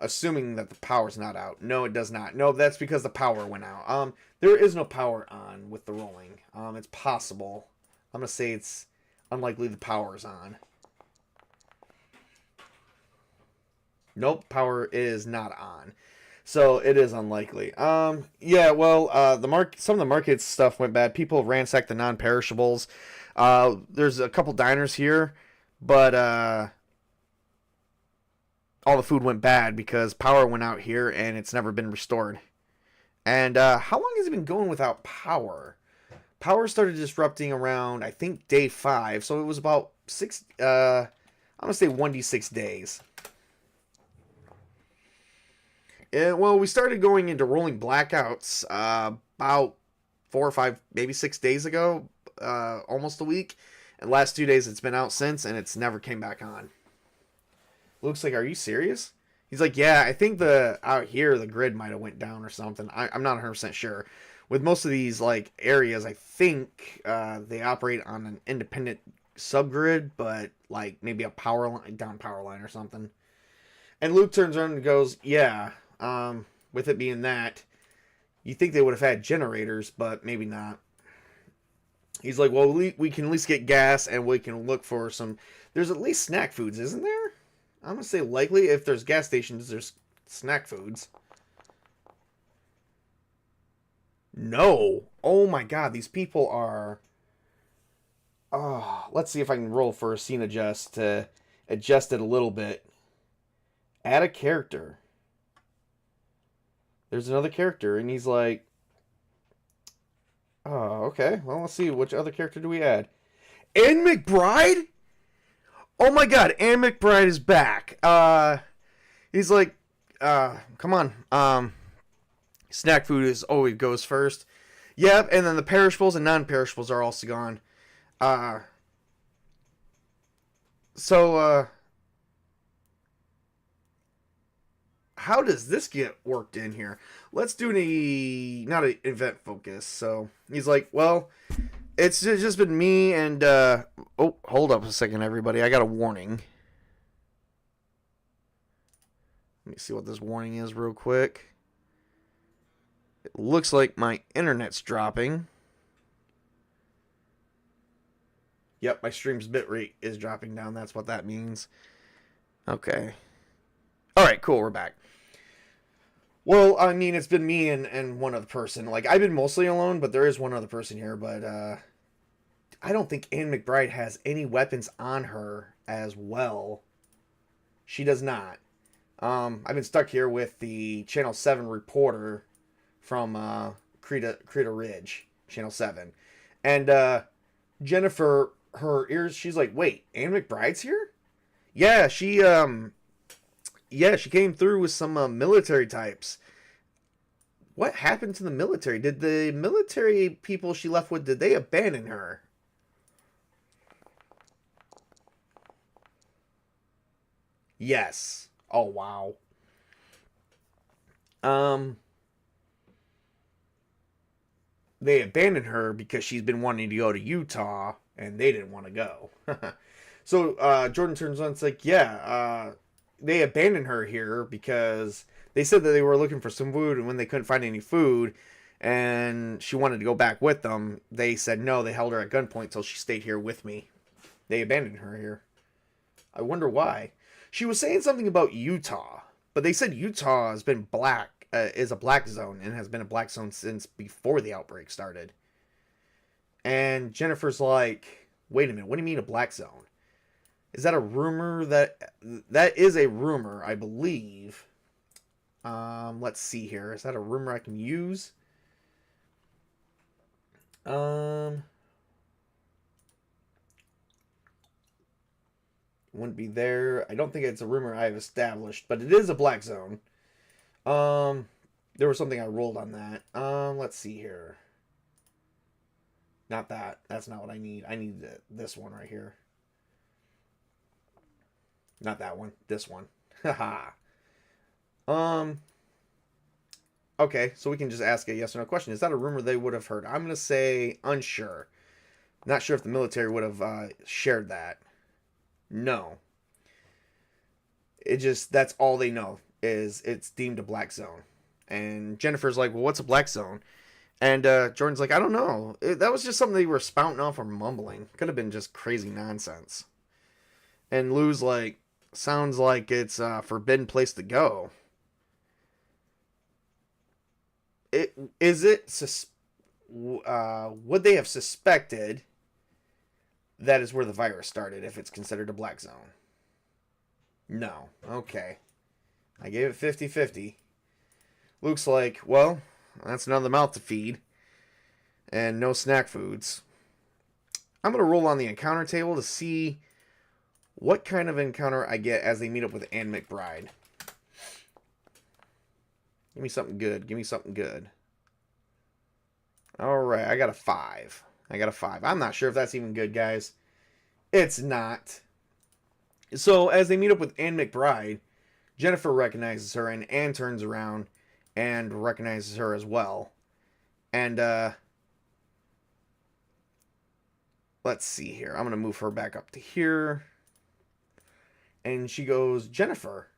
Assuming that the power's not out. No, it does not. No, that's because the power went out. There is no power on with the rolling. It's possible. I'm going to say it's unlikely the power is on. Nope, power is not on. So it is unlikely. Yeah, well, some of the market stuff went bad. People ransacked the non-perishables. There's a couple diners here, but all the food went bad because power went out here and it's never been restored. And how long has it been going without power? Power started disrupting around, I think, day 5. So it was about 6, I'm going to say 1d6 days. Well, we started going into rolling blackouts about 4 or 5, maybe 6 days ago. Almost a week. And last 2 days it's been out since, and it's never came back on. Luke's like, are you serious? He's like, yeah, I think out here the grid might have went down or something. I'm not 100% sure. With most of these areas, I think they operate on an independent subgrid, but maybe a power line or something. And Luke turns around and goes, yeah, with it being that, you think they would have had generators, but maybe not. He's like, well, we can at least get gas, and we can look for some. There's at least snack foods, isn't there? I'm going to say likely. If there's gas stations, there's snack foods. No. Oh my god, these people are... Oh, let's see if I can roll for a scene adjust to adjust it a little bit. Add a character. There's another character, and he's like... Oh, okay. Well, let's see. Which other character do we add? Anne McBride? Oh my god, Anne McBride is back. He's like, come on. Snack food is always goes first. Yep, and then the perishables and non-perishables are also gone. how does this get worked in here? Let's do not an event focus. So he's like, well, it's just been me and, oh, hold up a second, everybody. I got a warning. Let me see what this warning is real quick. It looks like my internet's dropping. Yep, my stream's bitrate is dropping down. That's what that means. Okay. Alright, cool, we're back. Well, I mean, it's been me and one other person. Like, I've been mostly alone, but there is one other person here. But I don't think Anne McBride has any weapons on her as well. She does not. I've been stuck here with the Channel 7 reporter from Creta Ridge, Channel 7. And Jennifer, her ears, she's like, wait, Anne McBride's here? Yeah, she came through with some military types. What happened to the military? Did the military people she left with, did they abandon her? Yes. Oh, wow. They abandoned her because she's been wanting to go to Utah, and they didn't want to go. So Jordan turns on and it's like, yeah, they abandoned her here because they said that they were looking for some food, and when they couldn't find any food and she wanted to go back with them, they said no. They held her at gunpoint till she stayed here with me. They abandoned her here. I wonder why. She was saying something about Utah, but they said Utah has been is a black zone, and has been a black zone since before the outbreak started. And Jennifer's like, wait a minute, what do you mean a black zone? Is that a rumor? That is a rumor, I believe. Let's see here. Is that a rumor I can use? Wouldn't be there. I don't think it's a rumor I've established, but it is a black zone. There was something I rolled on that. Let's see here. Not that. That's not what I need. I need this one right here. Not that one. This one. Haha. Okay, so we can just ask a yes or no question. Is that a rumor they would have heard? I'm going to say unsure. Not sure if the military would have shared that. No. That's all they know, is it's deemed a black zone. And Jennifer's like, well, what's a black zone? And Jordan's like, I don't know. That was just something they were spouting off or mumbling. Could have been just crazy nonsense. And Lou's like, sounds like it's a forbidden place to go. Would they have suspected that is where the virus started if it's considered a black zone? No. Okay. I gave it 50-50. Luke's like, well, that's another mouth to feed. And no snack foods. I'm going to roll on the encounter table to see what kind of encounter I get as they meet up with Anne McBride. Give me something good. Give me something good. Alright, I got a 5. I'm not sure if that's even good, guys. It's not. So, as they meet up with Anne McBride, Jennifer recognizes her, and Anne turns around and recognizes her as well. And, let's see here. I'm going to move her back up to here. And she goes, Jennifer,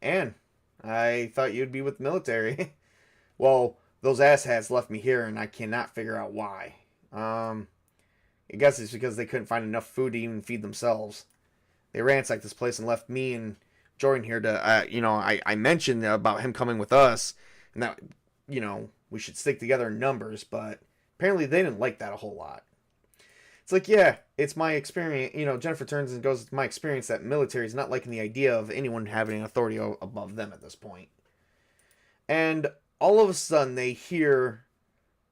Anne, I thought you'd be with the military. Well, those asshats left me here, and I cannot figure out why. I guess it's because they couldn't find enough food to even feed themselves. They ransacked this place and left me and Jordan here to, I mentioned about him coming with us, and that, we should stick together in numbers, but apparently they didn't like that a whole lot. It's like, yeah, it's my experience. Jennifer turns and goes, it's my experience that military is not liking the idea of anyone having authority above them at this point. And all of a sudden they hear,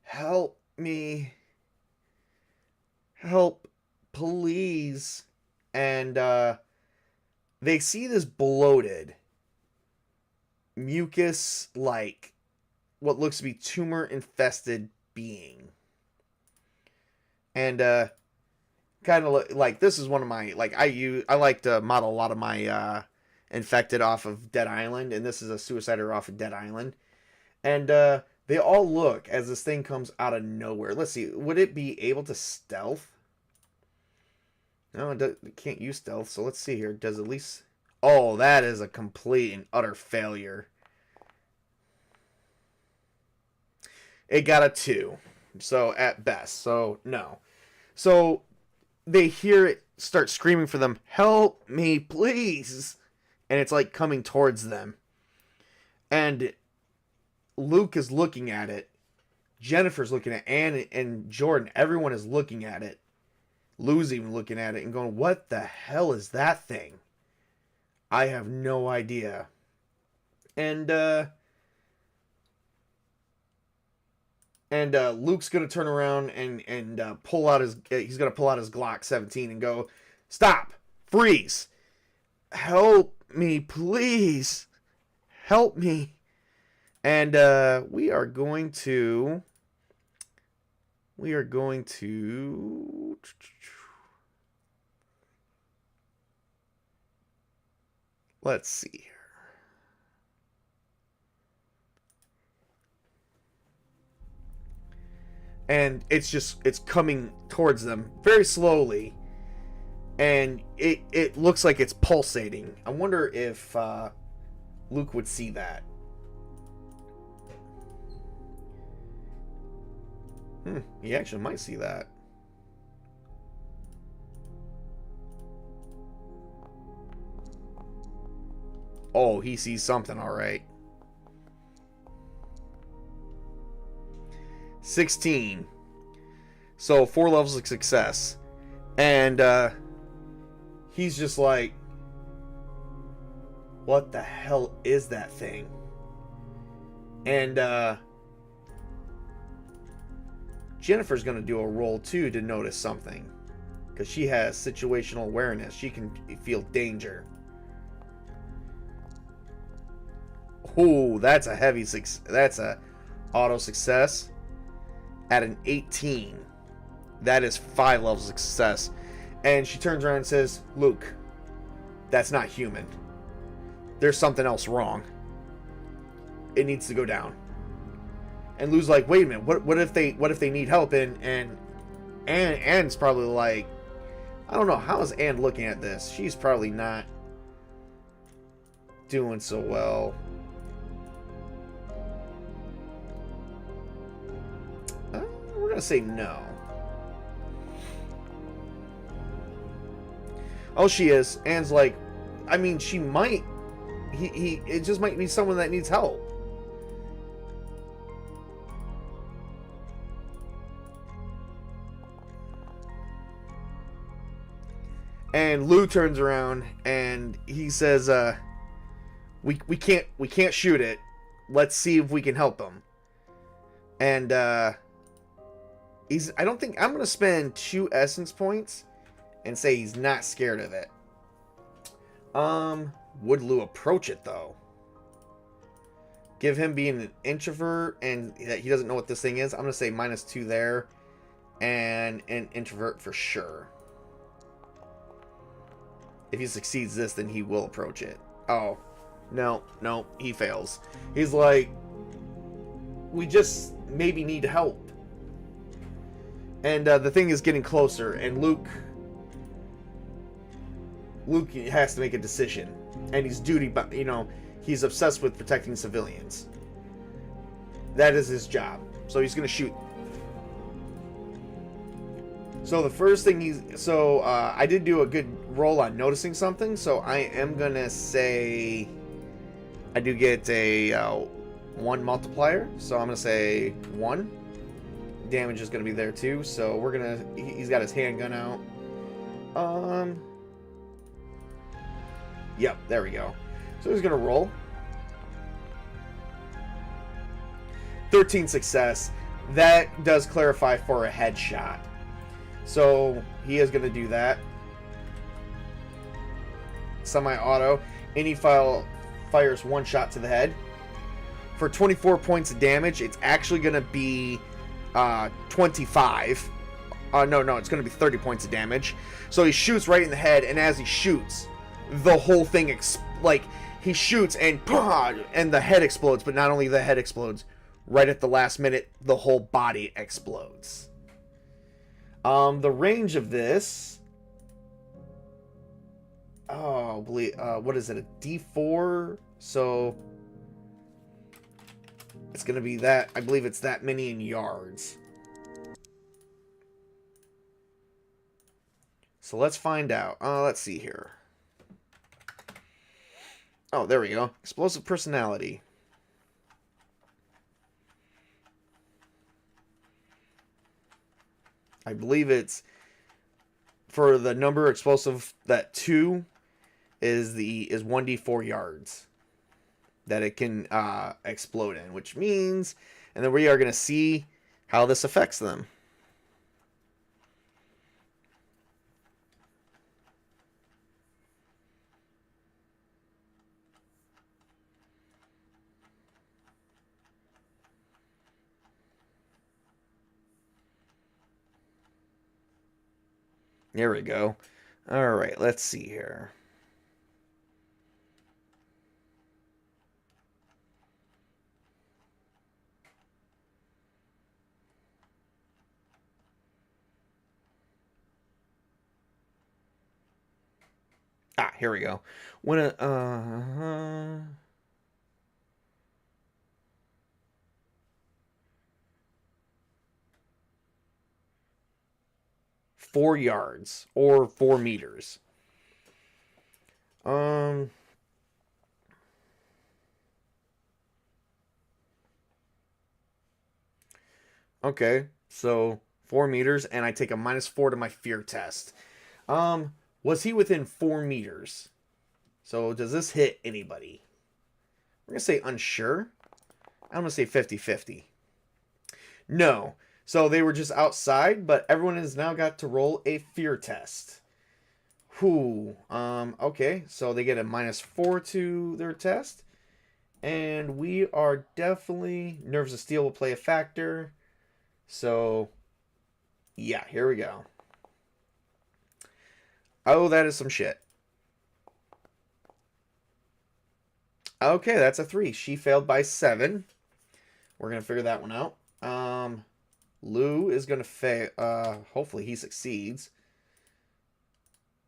help me, help, please. And they see this bloated, mucus-like, what looks to be tumor-infested being. And kind of like, this is one of my, I like to model a lot of my infected off of Dead Island, and this is a suicider off of Dead Island. And they all look as this thing comes out of nowhere. Let's see, would it be able to stealth? No, it can't use stealth, so let's see here. Does at least... Oh, that is a complete and utter failure. It got a 2. So, at best. So, no. So, they hear it start screaming for them, "Help me, please!" And it's like coming towards them. And Luke is looking at it. Jennifer's looking at it. Anne and Jordan. Everyone is looking at it. Lou's even looking at it and going, "What the hell is that thing? I have no idea." And Luke's gonna turn around and pull out his. He's gonna pull out his Glock 17 and go, "Stop! Freeze! Help me, please! Help me!" And we are going to. Let's see here. And it's coming towards them very slowly. And it looks like it's pulsating. I wonder if Luke would see that. He actually might see that. Oh, he sees something, all right. 16. So 4 levels of success. And he's just like, "What the hell is that thing?" And Jennifer's going to do a roll too to notice something. Because she has situational awareness. She can feel danger. Oh, that's a heavy success. That's a auto success at an 18. That is 5 levels of success. And she turns around and says, "Luke, that's not human. There's something else wrong. It needs to go down." And Lou's like, "Wait a minute. What if they need help?" And Anne's probably like, I don't know, how is Anne looking at this? She's probably not doing so well. We're gonna say no. Oh, she is. Anne's like, I mean, she might. It just might be someone that needs help. And Lou turns around and he says, "We can't shoot it. Let's see if we can help him." And I don't think I'm gonna spend 2 essence points and say he's not scared of it. Would Lou approach it though? Give him being an introvert and that he doesn't know what this thing is. I'm gonna say -2 there, and an introvert for sure. If he succeeds this, then he will approach it. Oh, no, he fails. He's like, "We just maybe need help." And the thing is getting closer, and Luke has to make a decision. And he's he's obsessed with protecting civilians. That is his job. So he's going to shoot. So the first thing I did do a good roll on noticing something, so I am going to say I do get a 1 multiplier, so I'm going to say 1. Damage is going to be there too, so he's got his handgun out. Yep, there we go. So he's going to roll. 13 success. That does clarify for a headshot. So he is going to do that. Semi-auto. Any fires 1 shot to the head. For 24 points of damage, it's actually going to be 25. No, it's going to be 30 points of damage. So he shoots right in the head, and as he shoots, the whole thing like he shoots and the head explodes, but not only the head explodes, right at the last minute, the whole body explodes. The range of this, what is it, a D4? So it's gonna be that, I believe it's that many in yards. So let's find out. Let's see here. Oh, there we go. Explosive personality. I believe it's for the number explosive that 2 is 1d4 yards that it can explode in, which means, and then we are going to see how this affects them. There we go. All right, let's see here. Here we go. When 4 yards or 4 meters. Okay, so 4 meters, and I take a -4 to my fear test. Was he within 4 meters? So does this hit anybody? We're gonna say unsure. I'm gonna say 50-50. No. So they were just outside, but everyone has now got to roll a fear test. Okay, so they get a -4 to their test. And we are definitely... Nerves of Steel will play a factor. So, yeah, here we go. Oh, that is some shit. Okay, that's a 3. She failed by 7. We're going to figure that one out. Lou is going to fail. Hopefully he succeeds.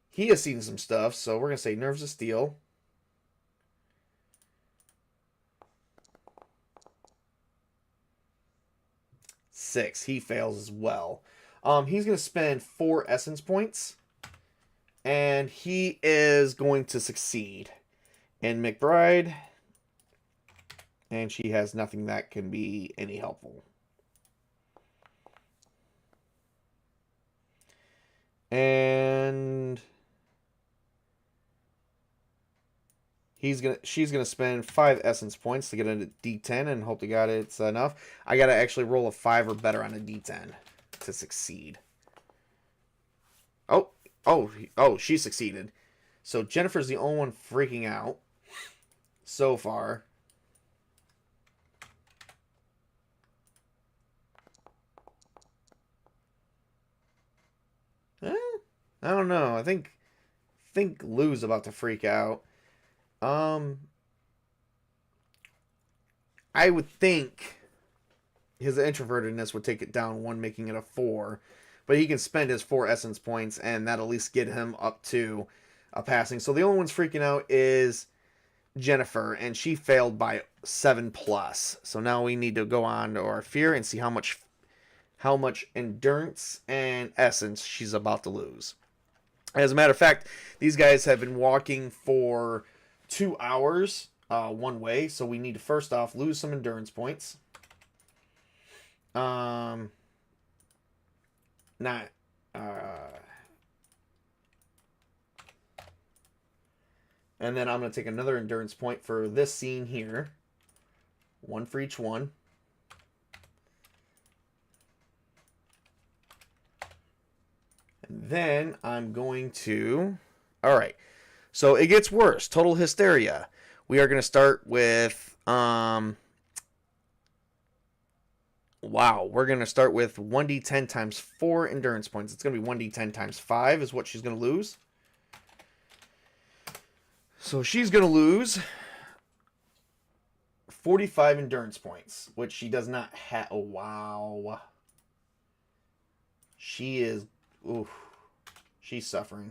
He has seen some stuff, so we're going to say Nerves of Steel. Six. He fails as well. He's going to spend 4 essence points. And he is going to succeed. And McBride. And she has nothing that can be any helpful. And she's gonna spend 5 essence points to get a D10, and hope to God it's enough. I gotta actually roll a 5 or better on a D10 to succeed. Oh, she succeeded. So Jennifer's the only one freaking out so far. I don't know. I think Lou's about to freak out. I would think his introvertedness would take it down 1, making it a 4. But he can spend his 4 essence points, and that'll at least get him up to a passing. So the only one's freaking out is Jennifer, and she failed by 7+. So now we need to go on to our fear and see how much endurance and essence she's about to lose. As a matter of fact, these guys have been walking for 2 hours one way, so we need to first off lose some endurance points. And then I'm going to take another endurance point for this scene here. 1 for each one. And then I'm going to... Alright. So it gets worse. Total hysteria. We are going to start with... Wow. We're going to start with 1d10 times 4 endurance points. It's going to be 1d10 times 5 is what she's going to lose. So she's going to lose 45 endurance points, which she does not have. Oh, wow. She is. Oof. She's suffering.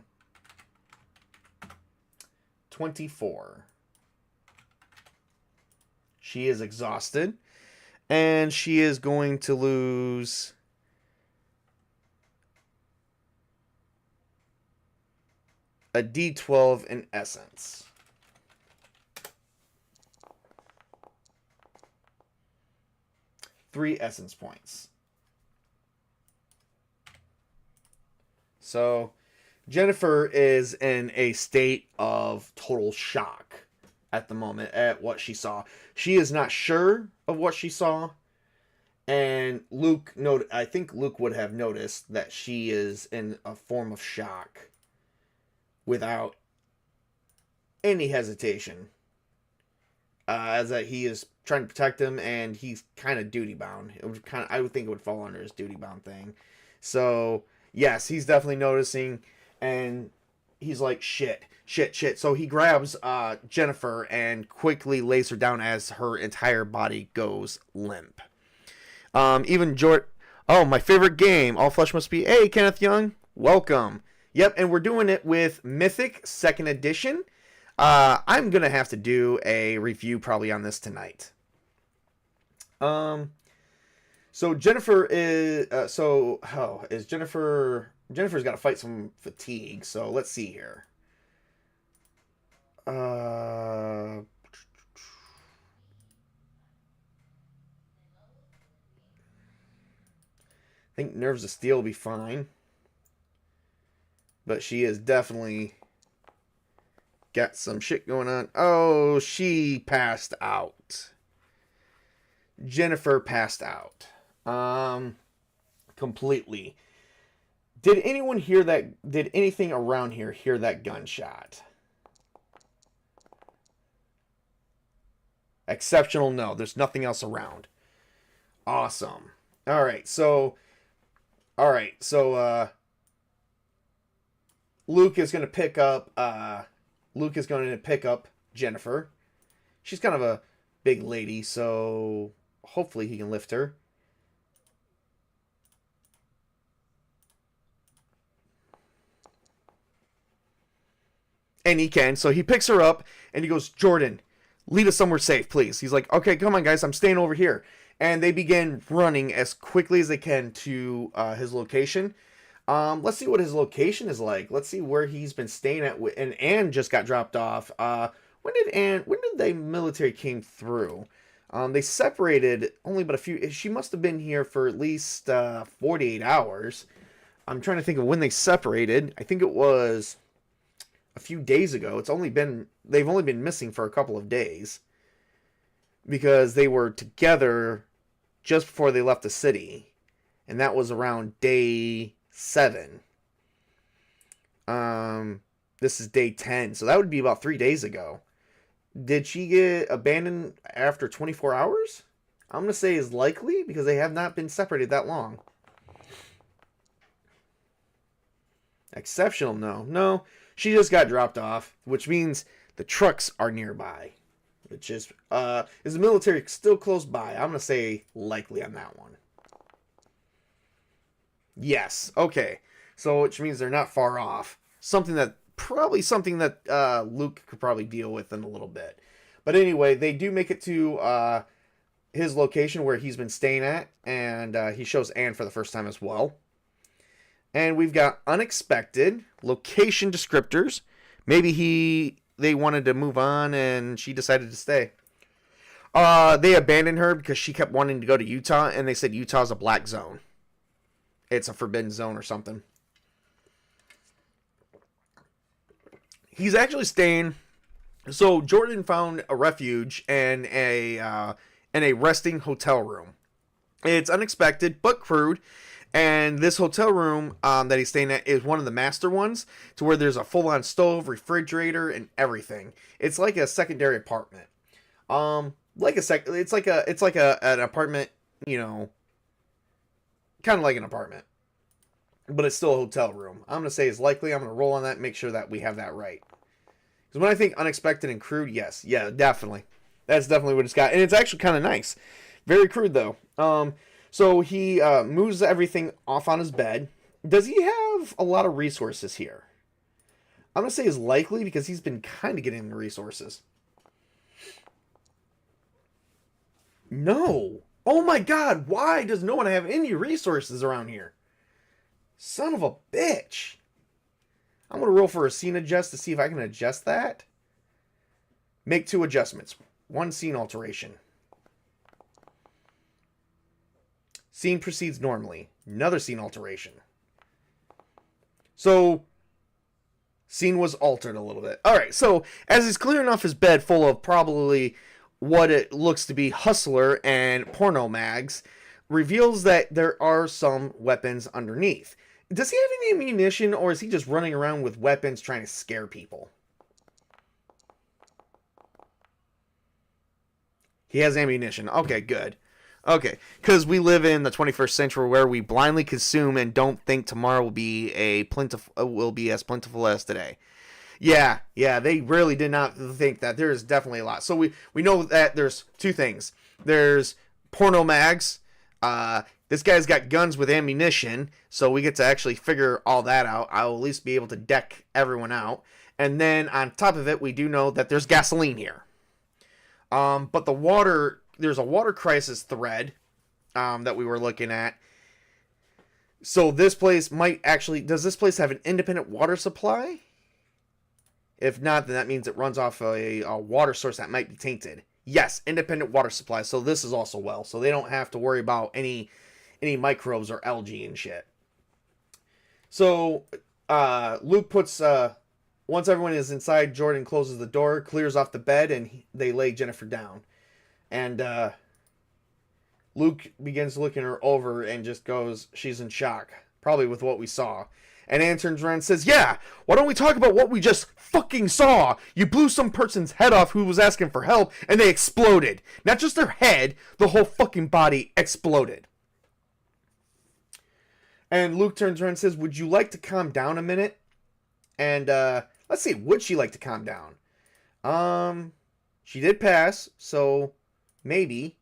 24. She is exhausted. And she is going to lose a D12 in essence. Three essence points. So Jennifer is in a state of total shock at the moment at what she saw. She is not sure of what she saw. And I think Luke would have noticed that she is in a form of shock without any hesitation. As that he is trying to protect him, and he's kind of duty bound. I would think it would fall under his duty bound thing. So yes, he's definitely noticing, and he's like, shit. So he grabs Jennifer and quickly lays her down as her entire body goes limp. Even George. Oh, my favorite game, All Flesh Must Be. Hey, Kenneth Young, welcome. Yep, and we're doing it with Mythic 2nd Edition. I'm going to have to do a review probably on this tonight. So Jennifer is... is Jennifer... Jennifer's got to fight some fatigue, so let's see here. I think Nerves of Steel will be fine. But she is definitely got some shit going on. Oh, she passed out. Jennifer passed out. Completely. Did anyone hear that? Did anything around here hear that gunshot? Exceptional, no. There's nothing else around. Awesome. Alright, so Luke is going to pick up Jennifer. She's kind of a big lady, so hopefully he can lift her. And he can. So he picks her up and he goes, Jordan, lead us somewhere safe, please. He's like, okay, come on, guys. I'm staying over here. And they begin running as quickly as they can to his location. Let's see what his location is like. Let's see where he's been staying at. And Anne just got dropped off. When did the military came through? They separated only but a few. She must have been here for at least 48 hours. I'm trying to think of when they separated. I think it was a few days ago. They've only been missing for a couple of days because they were together just before they left the city, and that was around day 7. This is day 10, so that would be about 3 days ago. Did she get abandoned after 24 hours? I'm gonna say is likely because they have not been separated that long. Exceptional, no. She just got dropped off, which means the trucks are nearby. Which is the military still close by? I'm going to say likely on that one. Yes, okay. So, which means they're not far off. Something that Luke could probably deal with in a little bit. But anyway, they do make it to his location where he's been staying at. And he shows Anne for the first time as well. And we've got unexpected location descriptors. Maybe they wanted to move on and she decided to stay. They abandoned her because she kept wanting to go to Utah, and they said Utah's a black zone. It's a forbidden zone or something. He's actually staying. So Jordan found a refuge and a resting hotel room. It's unexpected but crude. And this hotel room that he's staying at is one of the master ones, to where there's a full-on stove, refrigerator, and everything. It's like a secondary apartment. It's like an apartment, kind of like an apartment, but it's still a hotel room. I'm gonna say is likely. I'm gonna roll on that and make sure that we have that right. Because when I think unexpected and crude, yes. Yeah, definitely. That's definitely what it's got. And it's actually kind of nice. Very crude, though. So he moves everything off on his bed. Does he have a lot of resources here? I'm going to say is likely because he's been kind of getting the resources. No. Oh my god, why does no one have any resources around here? Son of a bitch. I'm going to roll for a scene adjust to see if I can adjust that. Make 2 adjustments. 1 scene alteration. Scene proceeds normally. Another scene alteration. So, scene was altered a little bit. Alright, so as he's clearing off his bed full of probably what it looks to be hustler and porno mags, reveals that there are some weapons underneath. Does he have any ammunition, or is he just running around with weapons trying to scare people? He has ammunition. Okay, good. Okay, because we live in the 21st century where we blindly consume and don't think tomorrow will be as plentiful as today. Yeah, they really did not think that. There is definitely a lot. So we know that there's 2 things. There's porno mags. This guy's got guns with ammunition, so we get to actually figure all that out. I'll at least be able to deck everyone out. And then on top of it, we do know that there's gasoline here. But there's a water crisis thread that we were looking at. So this place does this place have an independent water supply? If not, then that means it runs off a water source that might be tainted. Yes, independent water supply. So this is also well. So they don't have to worry about any microbes or algae and shit. So Luke puts... once everyone is inside, Jordan closes the door, clears off the bed, and they lay Jennifer down. And Luke begins looking her over and just goes, she's in shock. Probably with what we saw. And Anne turns around and says, yeah, why don't we talk about what we just fucking saw? You blew some person's head off who was asking for help, and they exploded. Not just their head, the whole fucking body exploded. And Luke turns around and says, would you like to calm down a minute? And let's see, would she like to calm down? She did pass, so maybe.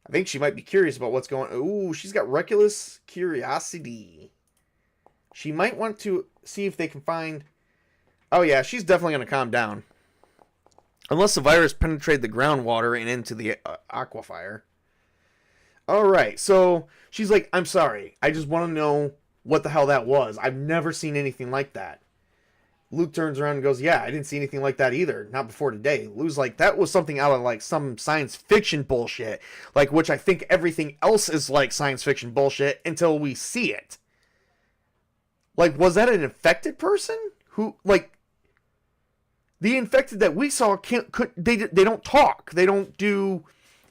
I think she might be curious about what's going on. Ooh, she's got reckless curiosity. She might want to see if they can find... Oh yeah, she's definitely going to calm down. Unless the virus penetrated the groundwater and into the aquifer. Alright, so she's like, I'm sorry. I just want to know what the hell that was. I've never seen anything like that. Luke turns around and goes, yeah, I didn't see anything like that either. Not before today. Luke's like, that was something out of like some science fiction bullshit. Like, which I think everything else is like science fiction bullshit until we see it. Like, was that an infected person? Who, like, the infected that we saw they don't talk. They don't do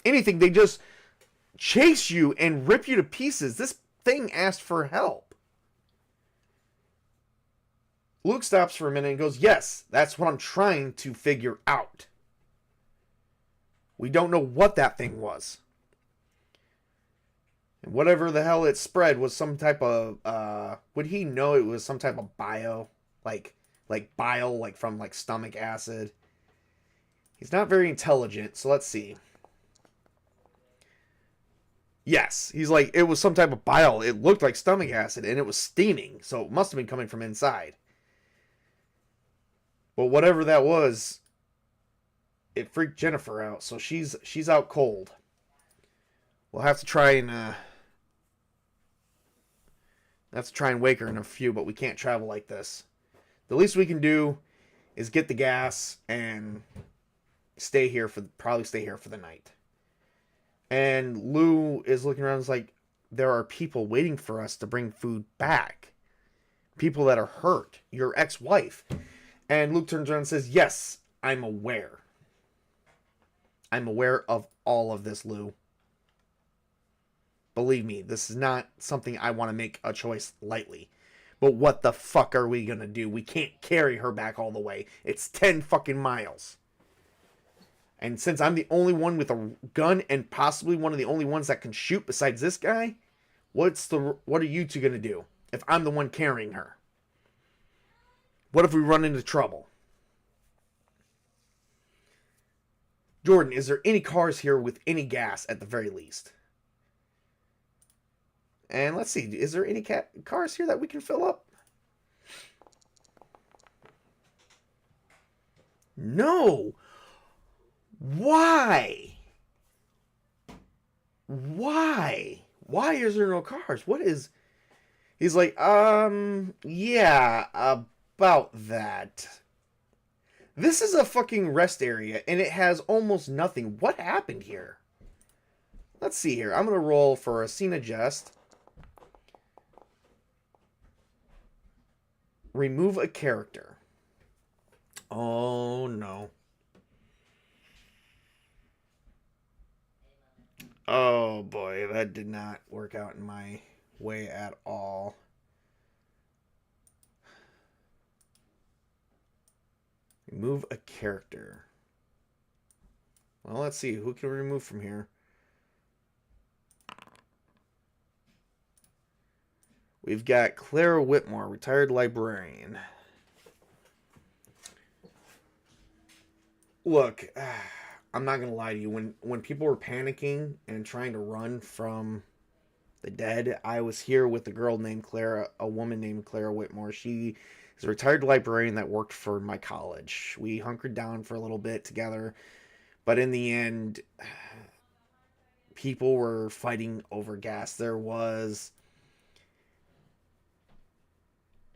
anything. They just chase you and rip you to pieces. This thing asked for help. Luke stops for a minute and goes, yes, that's what I'm trying to figure out. We don't know what that thing was. And whatever the hell it spread was some type of, would he know it was some type of bio? Like bile, like from like stomach acid? He's not very intelligent, so let's see. Yes, he's like, it was some type of bile. It looked like stomach acid, and it was steaming, so it must have been coming from inside. But whatever that was, it freaked Jennifer out, so she's out cold. We'll have to try and wake her in a few, but we can't travel like this. The least we can do is get the gas and probably stay here for the night. And Lou is looking around and is like, there are people waiting for us to bring food back. People that are hurt. Your ex-wife. And Luke turns around and says, yes, I'm aware. I'm aware of all of this, Lou. Believe me, this is not something I want to make a choice lightly. But what the fuck are we going to do? We can't carry her back all the way. It's 10 fucking miles. And since I'm the only one with a gun and possibly one of the only ones that can shoot besides this guy, what are you two going to do if I'm the one carrying her? What if we run into trouble? Jordan, is there any cars here with any gas at the very least? And let's see, is there any cars here that we can fill up? No. Why? Why? Why is there no cars? What is... He's like, yeah, about that. This is a fucking rest area, and it has almost nothing. What happened here? Let's see here. I'm going to roll for a scene adjust. Remove a character. Oh, no. Oh, boy. That did not work out in my way at all. Remove a character. Well, let's see. Who can we remove from here? We've got Clara Whitmore, retired librarian. Look, I'm not going to lie to you. When people were panicking and trying to run from the dead, I was here with a girl named Clara, a woman named Clara Whitmore. She is a retired librarian that worked for my college. We hunkered down for a little bit together, but in the end, people were fighting over gas. There was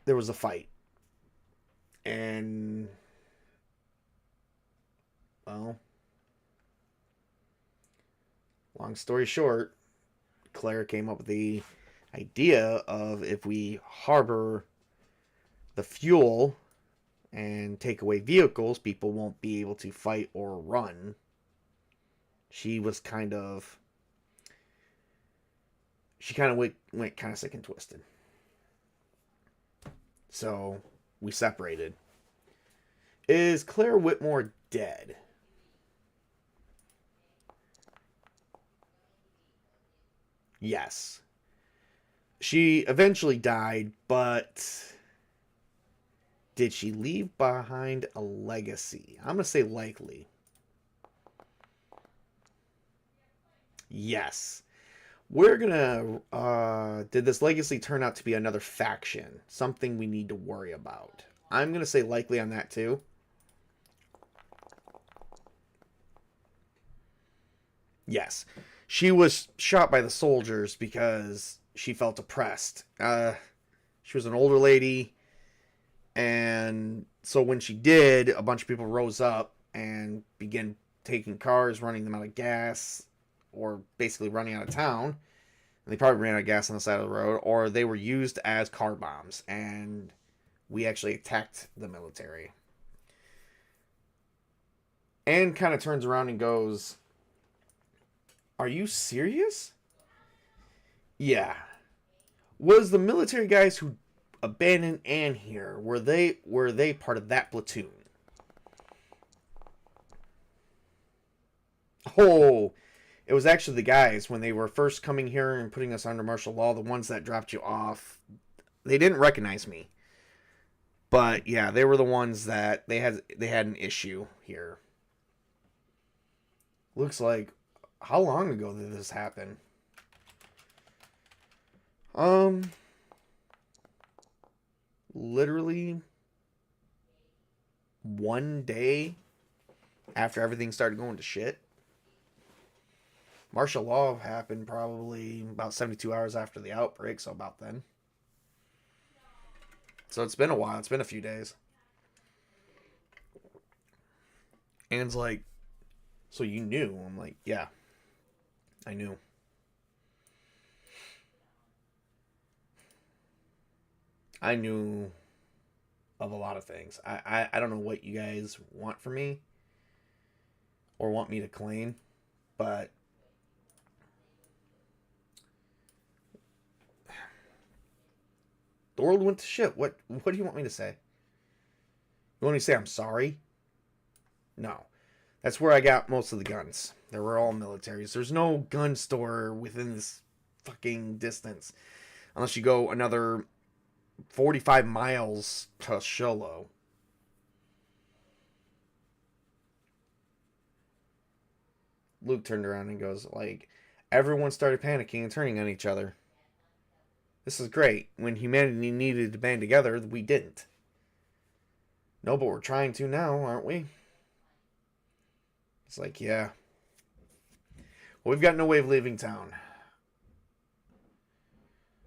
a fight, and well, long story short, Claire came up with the idea of if we harbor the fuel and take away vehicles, people won't be able to fight or run. She kind of went kind of sick and twisted. So we separated. Is Claire Whitmore dead? Yes. She eventually died, but did she leave behind a legacy? I'm going to say likely. Yes. We're going to... did this legacy turn out to be another faction? Something we need to worry about. I'm going to say likely on that too. Yes. She was shot by the soldiers because she felt oppressed. She was an older lady. And so when she did, a bunch of people rose up and began taking cars, running them out of gas, or basically running out of town. And they probably ran out of gas on the side of the road, or they were used as car bombs. And we actually attacked the military. Anne kind of turns around and goes, "Are you serious?" Yeah. Was the military guys who abandoned Anne here, were they part of that platoon? Oh, it was actually the guys when they were first coming here and putting us under martial law, the ones that dropped you off. They didn't recognize me. But yeah, they were the ones that they had an issue here. Looks like, how long ago did this happen? Literally one day after everything started going to shit. Martial law happened probably about 72 hours after the outbreak, so about then. So it's been a while. It's been a few days. Anne's like, "So you knew?" I'm like, "Yeah, I knew." I knew of a lot of things. I don't know what you guys want from me or want me to claim, but the world went to shit. What do you want me to say? You want me to say I'm sorry? No. That's where I got most of the guns. They were all militaries. There's no gun store within this fucking distance. Unless you go another 45 miles to Sholo. Luke turned around and goes, like, everyone started panicking and turning on each other. This is great. When humanity needed to band together, we didn't. No, but we're trying to now, aren't we? It's like, yeah. Well, we've got no way of leaving town.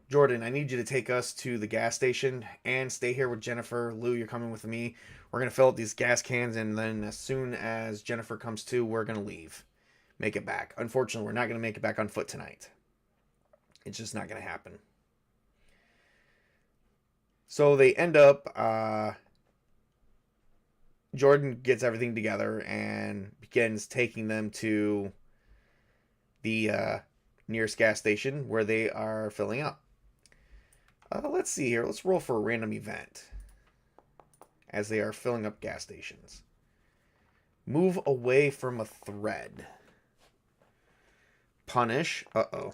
Jordan, I need you to take us to the gas station and stay here with Jennifer. Lou, you're coming with me. We're going to fill up these gas cans, and then as soon as Jennifer comes to, we're going to leave. Make it back. Unfortunately, we're not going to make it back on foot tonight. It's just not going to happen. So they end up... Jordan gets everything together and begins taking them to the nearest gas station where they are filling up. Let's see here. Let's roll for a random event as they are filling up gas stations. Move away from a thread. Punish. Uh-oh.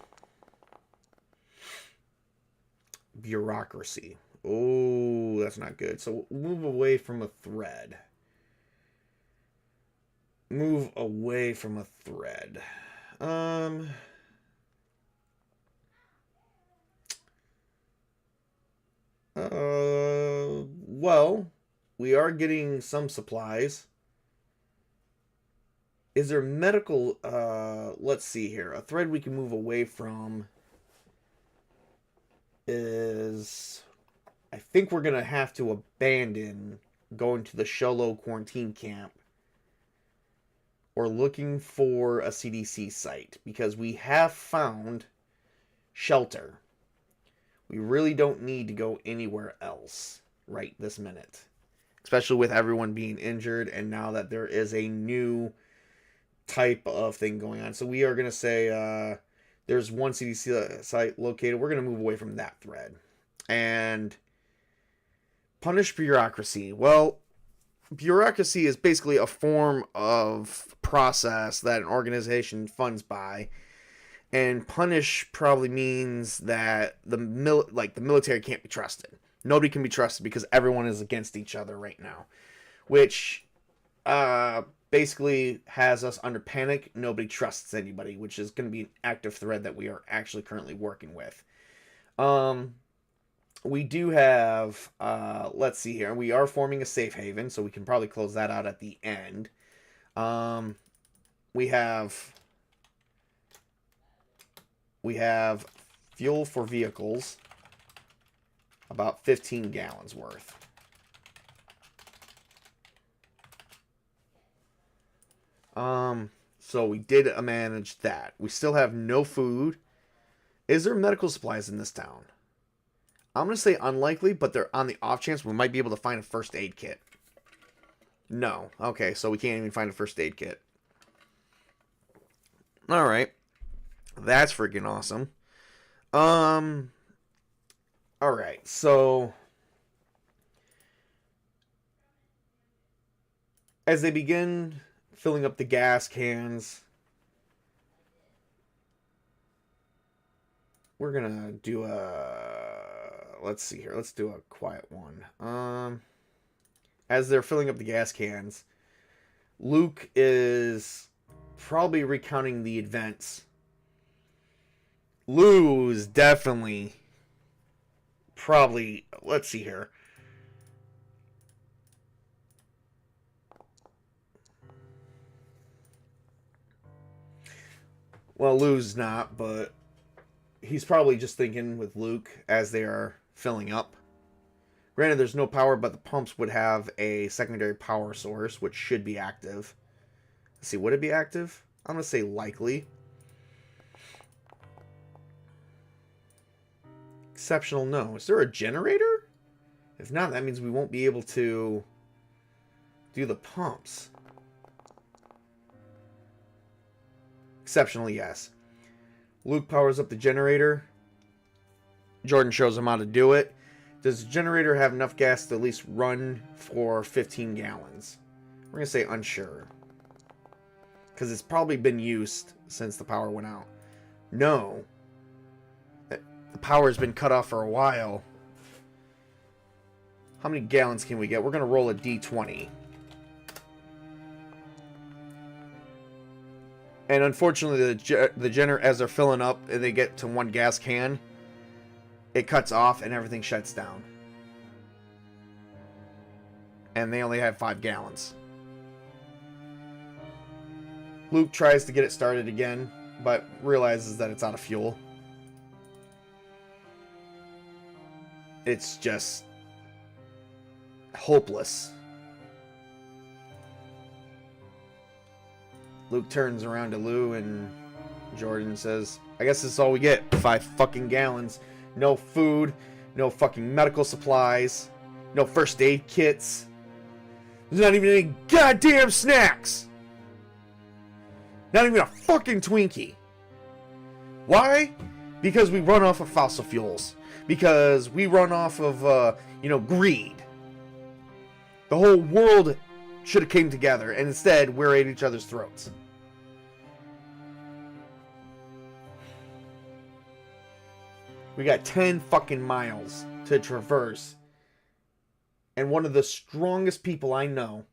Bureaucracy. Oh, that's not good. So move away from a thread. Move away from a thread. Well, we are getting some supplies. Is there medical, let's see here. A thread we can move away from is, I think we're going to have to abandon going to the Sholo quarantine camp or looking for a CDC site because we have found shelter. We really don't need to go anywhere else right this minute, especially with everyone being injured and now that there is a new type of thing going on. So we are going to say there's one CDC site located. We're going to move away from that thread. And punish bureaucracy. Well, bureaucracy is basically a form of process that an organization funds by. And punish probably means that the military can't be trusted. Nobody can be trusted because everyone is against each other right now. Which basically has us under panic. Nobody trusts anybody, which is going to be an active thread that we are actually currently working with. We do have, let's see here. We are forming a safe haven, so we can probably close that out at the end. We have fuel for vehicles, about 15 gallons worth. So we did manage that. We still have no food. Is there medical supplies in this town? I'm going to say unlikely, but they're on the off chance we might be able to find a first aid kit. No. Okay, so we can't even find a first aid kit. Alright. That's freaking awesome. Alright, so as they begin filling up the gas cans, we're gonna do let's see here. Let's do a quiet one. As they're filling up the gas cans, Luke is probably recounting the events. Lou's definitely probably, let's see here. Well, Lou's not, but he's probably just thinking with Luke as they are filling up. Granted, there's no power, but the pumps would have a secondary power source, which should be active. Let's see, would it be active? I'm going to say likely. Exceptional, no. Is there a generator? If not, that means we won't be able to do the pumps. Exceptional, yes. Luke powers up the generator. Jordan shows him how to do it. Does the generator have enough gas to at least run for 15 gallons? We're going to say unsure. Because it's probably been used since the power went out. No. The power has been cut off for a while. How many gallons can we get? We're going to roll a D20. And unfortunately, the generator, as they're filling up and they get to one gas can, it cuts off and everything shuts down. And they only have 5 gallons. Luke tries to get it started again, but realizes that it's out of fuel. It's just hopeless. Luke turns around to Lou and Jordan says, I guess this is all we get. 5 fucking gallons. No food. No fucking medical supplies. No first aid kits. There's not even any goddamn snacks. Not even a fucking Twinkie. Why? Because we run off of fossil fuels. Because we run off of, greed. The whole world should have came together, and instead, we're at each other's throats. We got 10 fucking miles to traverse. And one of the strongest people I know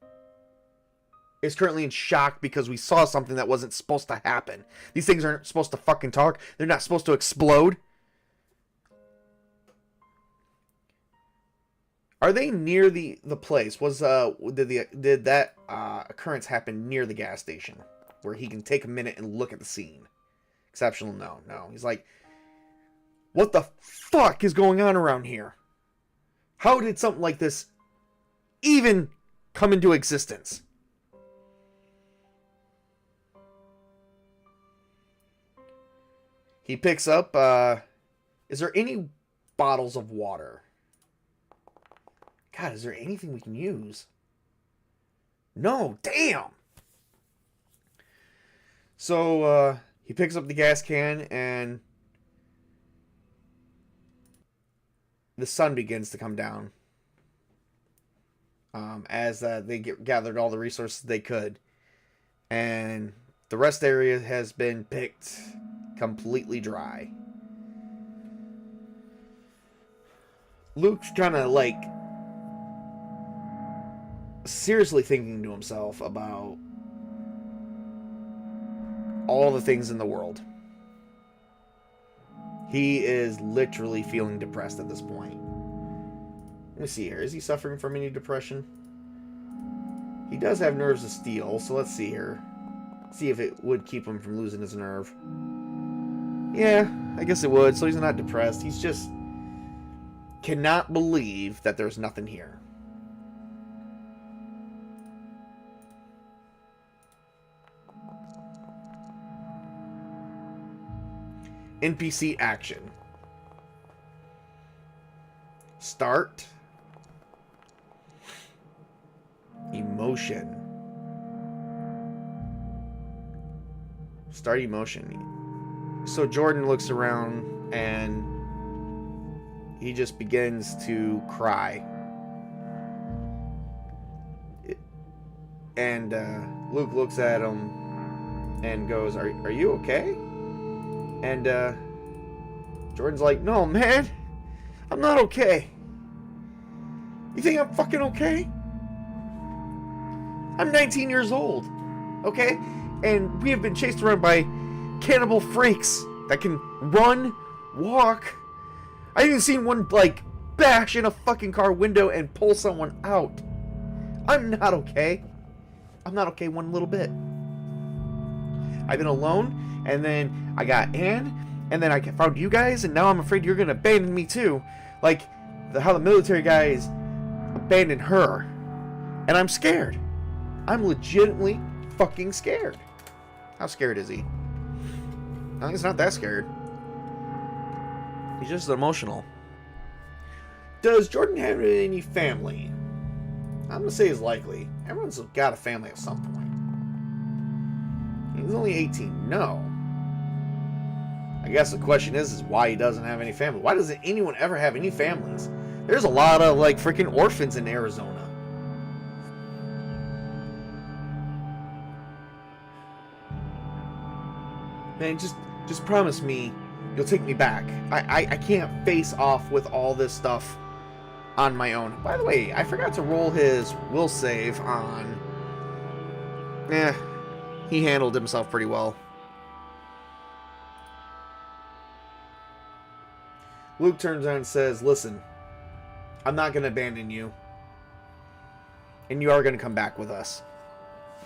is currently in shock because we saw something that wasn't supposed to happen. These things aren't supposed to fucking talk. They're not supposed to explode. Are they near the place? Did that occurrence happen near the gas station where he can take a minute and look at the scene? Exceptional? No. He's like, what the fuck is going on around here? How did something like this even come into existence? He picks up, is there any bottles of water? God, is there anything we can use? No, damn! So, he picks up the gas can and the sun begins to come down. As they gathered all the resources they could. And the rest area has been picked completely dry. Luke's kind of like seriously thinking to himself about all the things in the world. He is literally feeling depressed at this point. Let me see here. Is he suffering from any depression? He does have nerves of steel, so let's see here. See if it would keep him from losing his nerve. Yeah, I guess it would. So he's not depressed. He's just cannot believe that there's nothing here. NPC action. Start. Emotion. Start emotion. So Jordan looks around and he just begins to cry. And Luke looks at him and goes, Are you okay? And Jordan's like, no, man, I'm not okay. You think I'm fucking okay? I'm 19 years old, okay? And we have been chased around by cannibal freaks that can run, walk. I've even seen one, like, bash in a fucking car window and pull someone out. I'm not okay. I'm not okay one little bit. I've been alone, and then I got Anne, and then I found you guys, and now I'm afraid you're gonna abandon me too. Like, how the military guys abandoned her. And I'm scared. I'm legitimately fucking scared. How scared is he? I think he's not that scared. He's just emotional. Does Jordan have any family? I'm gonna say it's likely. Everyone's got a family at some point. He's only 18. No. I guess the question is why he doesn't have any family. Why doesn't anyone ever have any families? There's a lot of, like, freaking orphans in Arizona. Man, just promise me you'll take me back. I can't face off with all this stuff on my own. By the way, I forgot to roll his will save on... he handled himself pretty well. Luke turns around and says, listen, I'm not going to abandon you. And you are going to come back with us.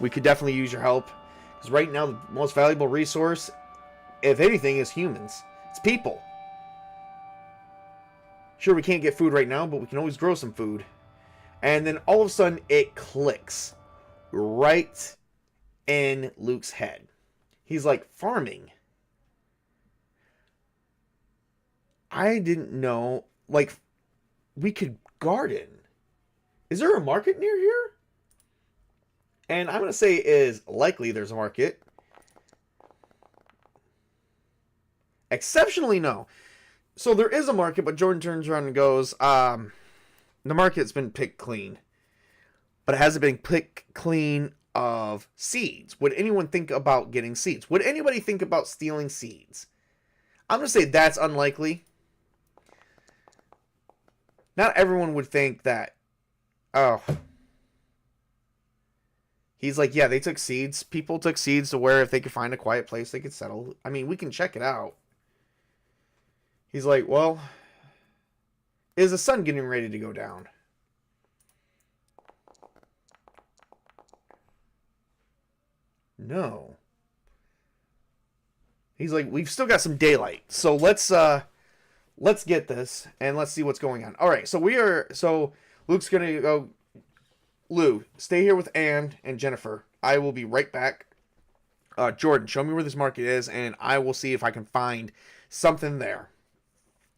We could definitely use your help. Because right now, the most valuable resource, if anything, is humans. It's people. Sure, we can't get food right now, but we can always grow some food. And then all of a sudden, it clicks right in Luke's head. He's like, farming. I didn't know, like, we could garden. Is there a market near here? And I'm going to say is likely there's a market. Exceptionally, no. So there is a market, but Jordan turns around and goes, the market's been picked clean. But it hasn't been picked clean of seeds. Would anyone think about getting seeds? Would anybody think about stealing seeds? I'm going to say that's unlikely. Not everyone would think that, oh. He's like, yeah, they took seeds. People took seeds to where if they could find a quiet place, they could settle. I mean, we can check it out. He's like, well, is the sun getting ready to go down? No. He's like, we've still got some daylight. So let's get this and let's see what's going on. All right, so Luke's going to go, Lou, stay here with Anne and Jennifer. I will be right back. Jordan, show me where this market is, and I will see if I can find something there.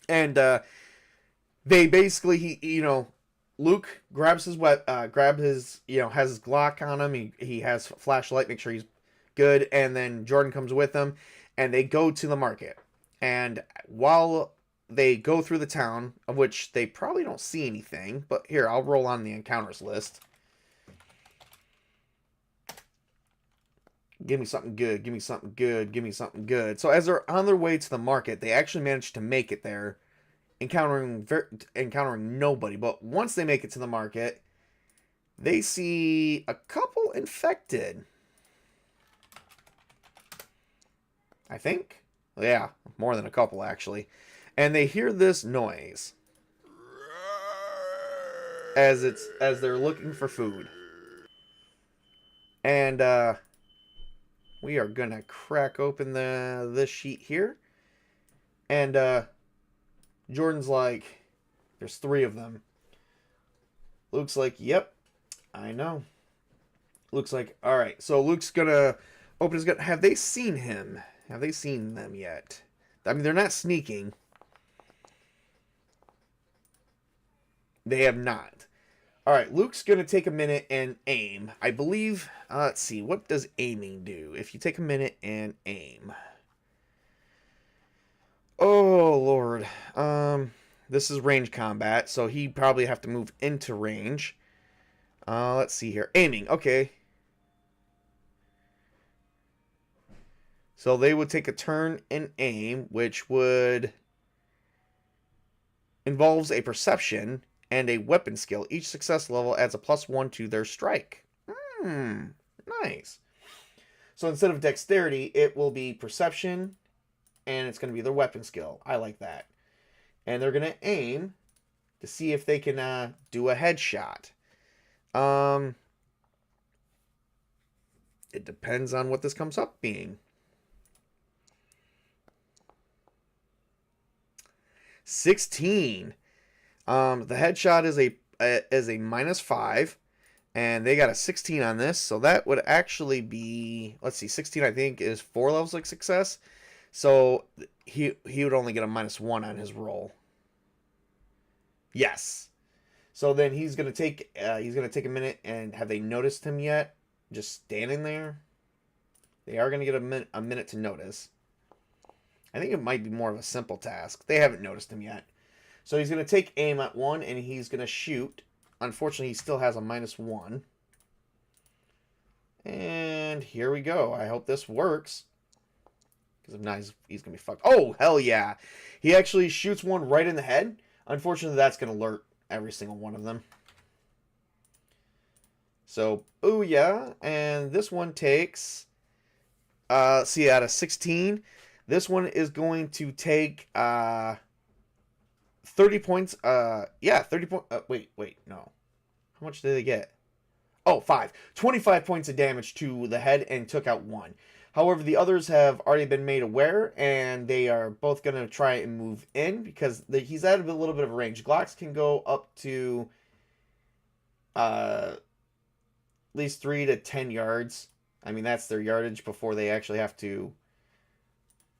And they basically, Luke grabs his has his Glock on him. He has a flashlight, make sure he's good. And then Jordan comes with him, and they go to the market. And while they go through the town, of which they probably don't see anything, but here, I'll roll on the encounters list. Give me something good, give me something good, give me something good. So as they're on their way to the market, they actually manage to make it there, encountering nobody. But once they make it to the market, they see a couple infected. I think? Yeah, more than a couple, actually. And they hear this noise as they're looking for food. And we are gonna crack open this sheet here. And Jordan's like, there's 3 of them. Luke's like, yep, I know. Luke's like, all right. So Luke's gonna open his gun. Have they seen him? Have they seen them yet? I mean, they're not sneaking. They have not. All right, Luke's going to take a minute and aim. I believe, let's see, what does aiming do? If you take a minute and aim. Oh, Lord. This is range combat, so he'd probably have to move into range. Let's see here. Aiming, okay. So they would take a turn and aim, which would involves a perception and a weapon skill. Each success level adds a +1 to their strike. Nice. So instead of dexterity, it will be perception, and it's going to be their weapon skill. I like that. And they're going to aim to see if they can do a headshot. It depends on what this comes up being. 16. The headshot is a -5, and they got a 16 on this, so that would actually be, let's see, 16 I think is 4 levels of success, so he would only get a -1 on his roll. Yes. So then he's gonna take a minute, and have they noticed him yet? Just standing there. They are gonna get a minute to notice. I think it might be more of a simple task. They haven't noticed him yet. So he's going to take aim at 1, and he's going to shoot. Unfortunately, he still has a -1. And here we go. I hope this works. Because if not, he's going to be fucked. Oh, hell yeah. He actually shoots one right in the head. Unfortunately, that's going to every single one of them. So, booyah. And this one takes, see, out of 16, this one is going to take 30 points. Yeah, 30 points. Wait, no. How much did they get? Oh, 5. 25 points of damage to the head and took out 1. However, the others have already been made aware, and they are both going to try and move in because he's added a little bit of range. Glocks can go up to at least 3 to 10 yards. I mean, that's their yardage before they actually have to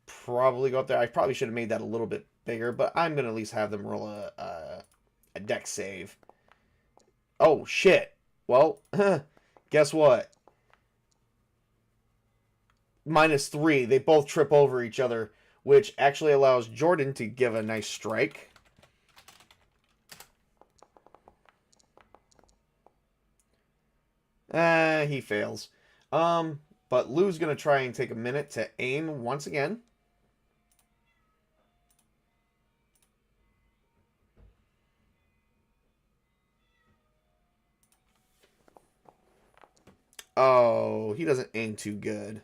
probably go up there. I probably should have made that a little bit bigger, but I'm going to at least have them roll a dex save. Oh, shit. Well, guess what? -3. They both trip over each other, which actually allows Jordan to give a nice strike. He fails. But Lou's going to try and take a minute to aim once again. Oh, he doesn't aim too good.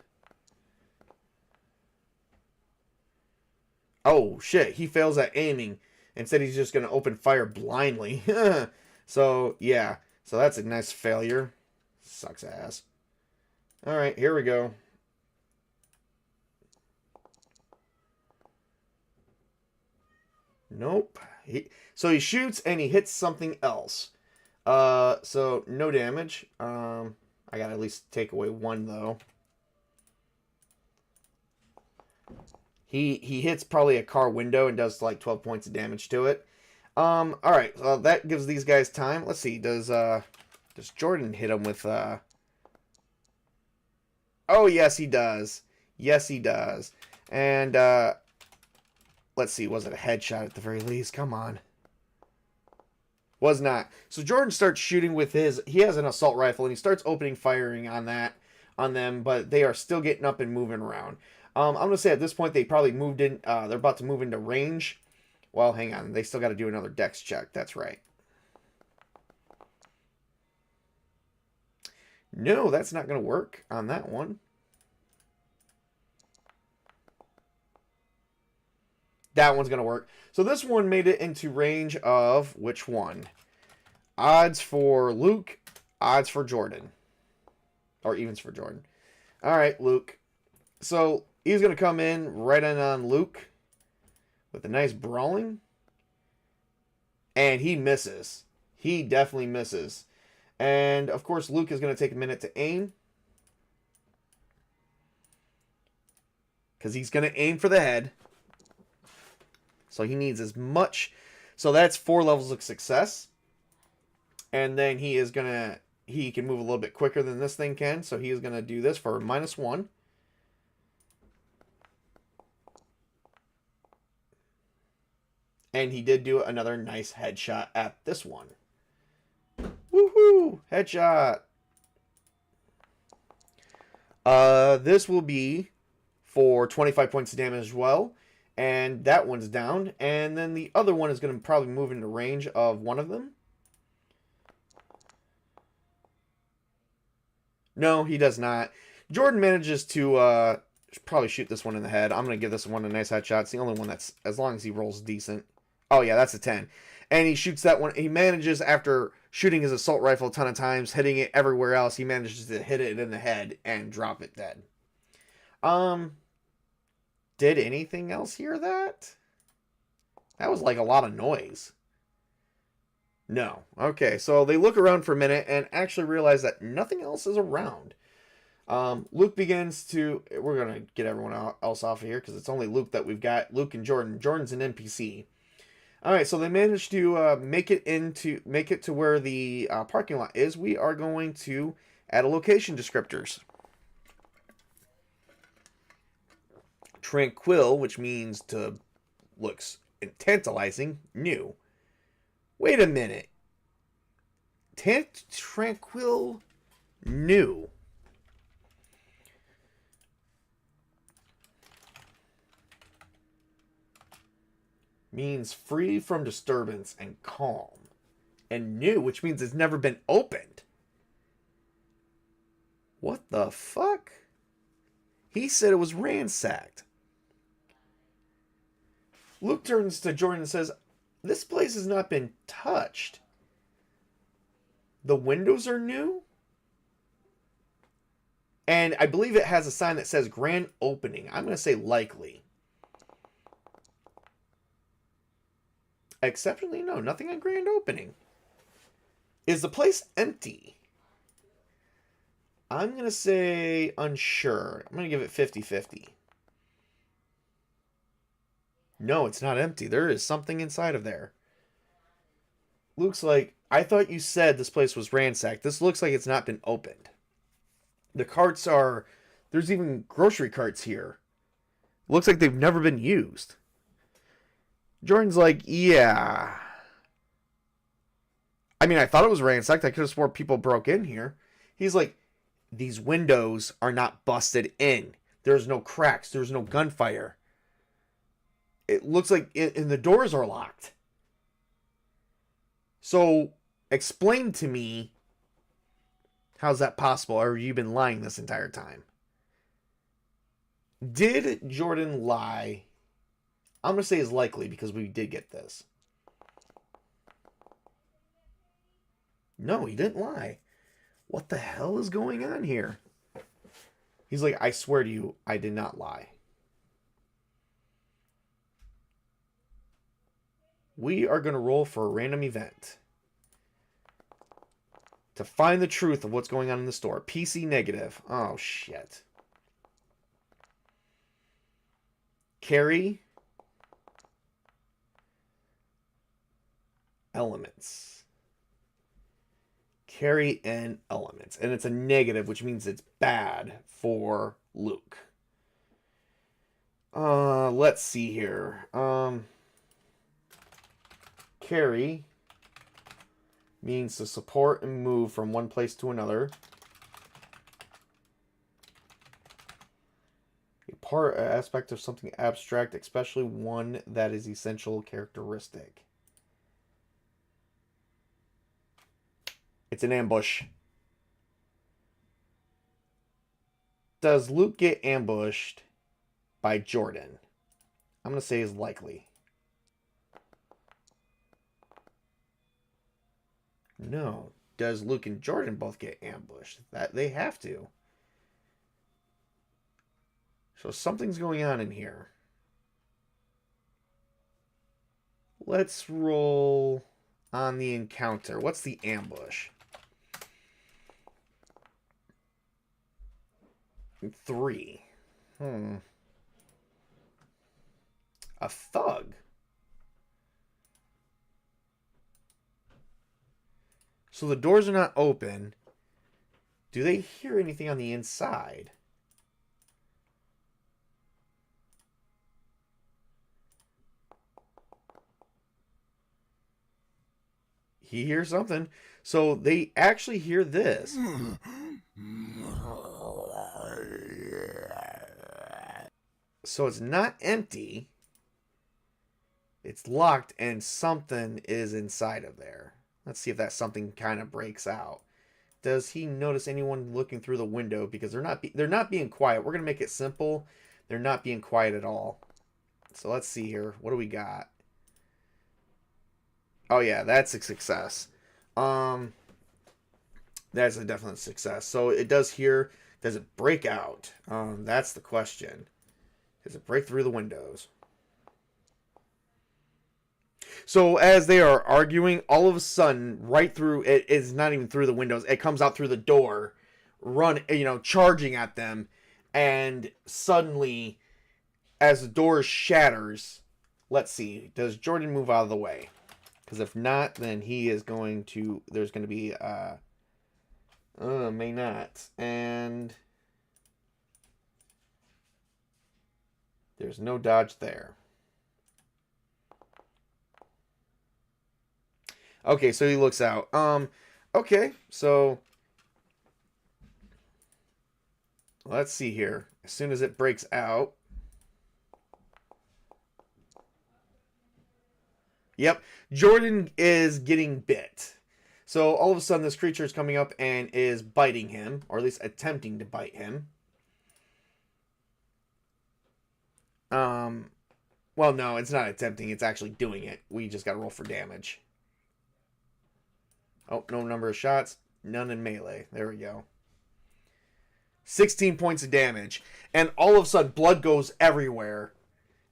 Oh, shit. He fails at aiming. Instead, he's just going to open fire blindly. So, yeah. So that's a nice failure. Sucks ass. Alright, here we go. Nope. So he shoots and he hits something else. So no damage. I gotta at least take away 1 though. He hits probably a car window and does like 12 points of damage to it. Alright, well that gives these guys time. Let's see, does Jordan hit him with Oh yes he does. Yes he does. And let's see, was it a headshot at the very least? Come on. Was not. So Jordan starts shooting with he has an assault rifle and he starts opening firing on them, but they are still getting up and moving around. I'm going to say at this point they probably moved in, they're about to move into range. Well, hang on, they still got to do another dex check, that's right. No, that's not going to work on that one. That one's going to work. So this one made it into range of which one? Odds for Luke, odds for Jordan. Or evens for Jordan. Alright, Luke. So he's going to come in right in on Luke with a nice brawling. And he misses. He definitely misses. And, of course, Luke is going to take a minute to aim. Because he's going to aim for the head. So he needs as much. So that's 4 levels of success. And then he is going to... He can move a little bit quicker than this thing can. So he is going to do this for -1. And he did do another nice headshot at this one. Woohoo! Headshot! This will be for 25 points of damage as well. And that one's down. And then the other one is going to probably move into range of one of them. No, he does not. Jordan manages to probably shoot this one in the head. I'm going to give this one a nice headshot. It's the only one that's, as long as he rolls decent. Oh, yeah, that's a 10. And he shoots that one. He manages, after shooting his assault rifle a ton of times, hitting it everywhere else, he manages to hit it in the head and drop it dead. Did anything else hear that? That was like a lot of noise. No. Okay, so they look around for a minute and actually realize that nothing else is around. Luke begins to... We're going to get everyone else off of here because it's only Luke that we've got. Luke and Jordan. Jordan's an NPC. Alright, so they managed to make it to where the parking lot is. We are going to add a location descriptors. Tranquil, which means to looks tantalizing, new. Wait a minute. Tranquil, new. Means free from disturbance and calm. and new, which means it's never been opened. What the fuck? He said it was ransacked. Luke turns to Jordan and says, this place has not been touched. The windows are new? And I believe it has a sign that says grand opening. I'm going to say likely. Exceptionally, no, nothing on grand opening. Is the place empty? I'm going to say unsure. I'm going to give it 50-50. No, it's not empty. There is something inside of there. Luke's like, I thought you said this place was ransacked. This looks like it's not been opened. The carts are... There's even grocery carts here. Looks like they've never been used. Jordan's like, yeah. I mean, I thought it was ransacked. I could have swore people broke in here. He's like, these windows are not busted in. There's no cracks. There's no gunfire. It looks like and the doors are locked. So, explain to me, how's that possible? Or have you been lying this entire time? Did Jordan lie? I'm going to say is likely because we did get this. No, he didn't lie. What the hell is going on here? He's like, I swear to you, I did not lie. We are going to roll for a random event. To find the truth of what's going on in the store. PC negative. Oh, shit. Carry. Elements. Carry in elements. And it's a negative, which means it's bad for Luke. Let's see here. Carry means to support and move from one place to another. A part or aspect of something abstract, especially one that is essential characteristic. It's an ambush. Does Luke get ambushed by Jordan? I'm going to say is likely. No. Does Luke and Jordan both get ambushed? That they have to. So something's going on in here. Let's roll on the encounter. What's the ambush? 3. A thug. So the doors are not open. Do they hear anything on the inside? He hears something. So they actually hear this. So it's not empty. It's locked and something is inside of there. Let's see if that something kind of breaks out. Does he notice anyone looking through the window? Because they're not being quiet. We're going to make it simple. They're not being quiet at all. So let's see here. What do we got? Oh yeah, that's a success. That's a definite success. So it does here. Does it break out? That's the question. Does it break through the windows? So as they are arguing, all of a sudden, right through, it is not even through the windows, it comes out through the door, charging at them, and suddenly, as the door shatters, let's see, does Jordan move out of the way? Because if not, then he is going to, there's going to be, may not, and there's no dodge there. Okay, so he looks out. Okay, so let's see here. As soon as it breaks out. Yep, Jordan is getting bit. So all of a sudden, this creature is coming up and is biting him, or at least attempting to bite him. Well, no, it's not attempting. It's actually doing it. We just got to roll for damage. Oh, no number of shots. None in melee. There we go. 16 points of damage. And all of a sudden, blood goes everywhere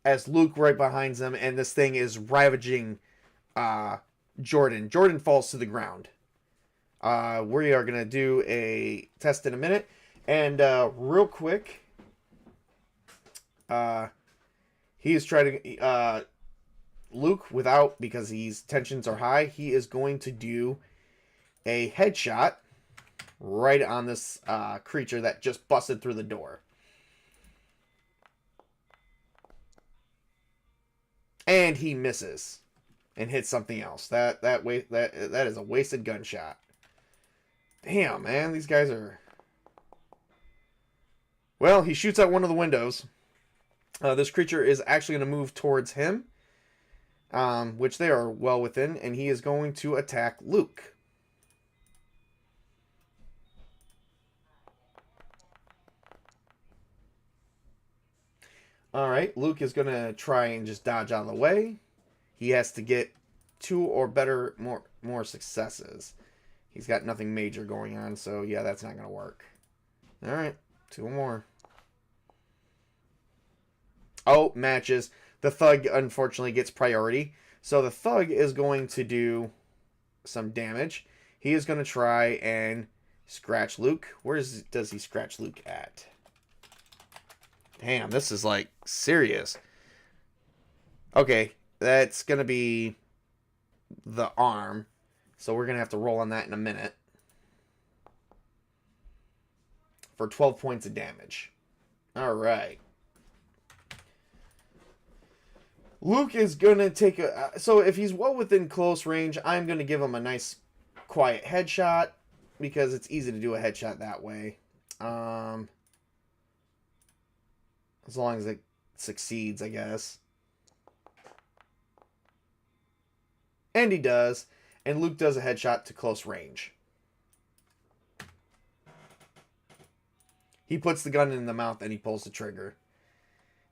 as Luke right behind them, and this thing is ravaging Jordan. Jordan falls to the ground. We are going to do a test in a minute. And real quick, he is trying to... Luke, without, because his tensions are high, he is going to do a headshot right on this creature that just busted through the door. And he misses and hits something else. That is a wasted gunshot. Damn, man, these guys are... Well, he shoots out one of the windows. This creature is actually going to move towards him, which they are well within, and he is going to attack Luke. Alright, Luke is going to try and just dodge out of the way. He has to get 2 or better, more successes. He's got nothing major going on, so yeah, that's not going to work. Alright, 2 more. Oh, matches. The thug, unfortunately, gets priority. So the thug is going to do some damage. He is going to try and scratch Luke. Where does he scratch Luke at? Damn, this is like serious. Okay, that's going to be the arm. So we're going to have to roll on that in a minute. For 12 points of damage. Alright. Luke is going to take a... So if he's well within close range, I'm going to give him a nice quiet headshot. Because it's easy to do a headshot that way. As long as it succeeds, I guess. And he does. And Luke does a headshot to close range. He puts the gun in the mouth and he pulls the trigger.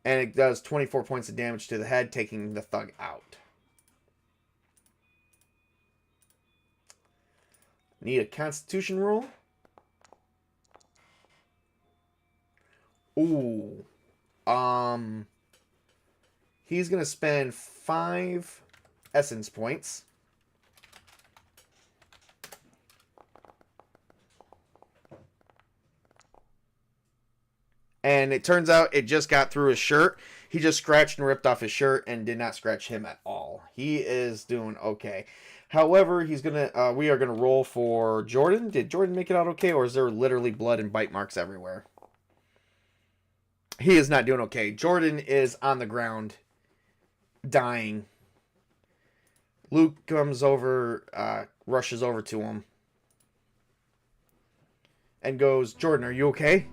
And it does 24 points of damage to the head, taking the thug out. Need a constitution roll. Ooh. He's going to spend 5 essence points. And it turns out it just got through his shirt. He just scratched and ripped off his shirt and did not scratch him at all. He is doing okay. However, he's gonna. We are gonna roll for Jordan. Did Jordan make it out okay, or is there literally blood and bite marks everywhere? He is not doing okay. Jordan is on the ground, dying. Luke comes over, rushes over to him, and goes, "Jordan, are you okay?"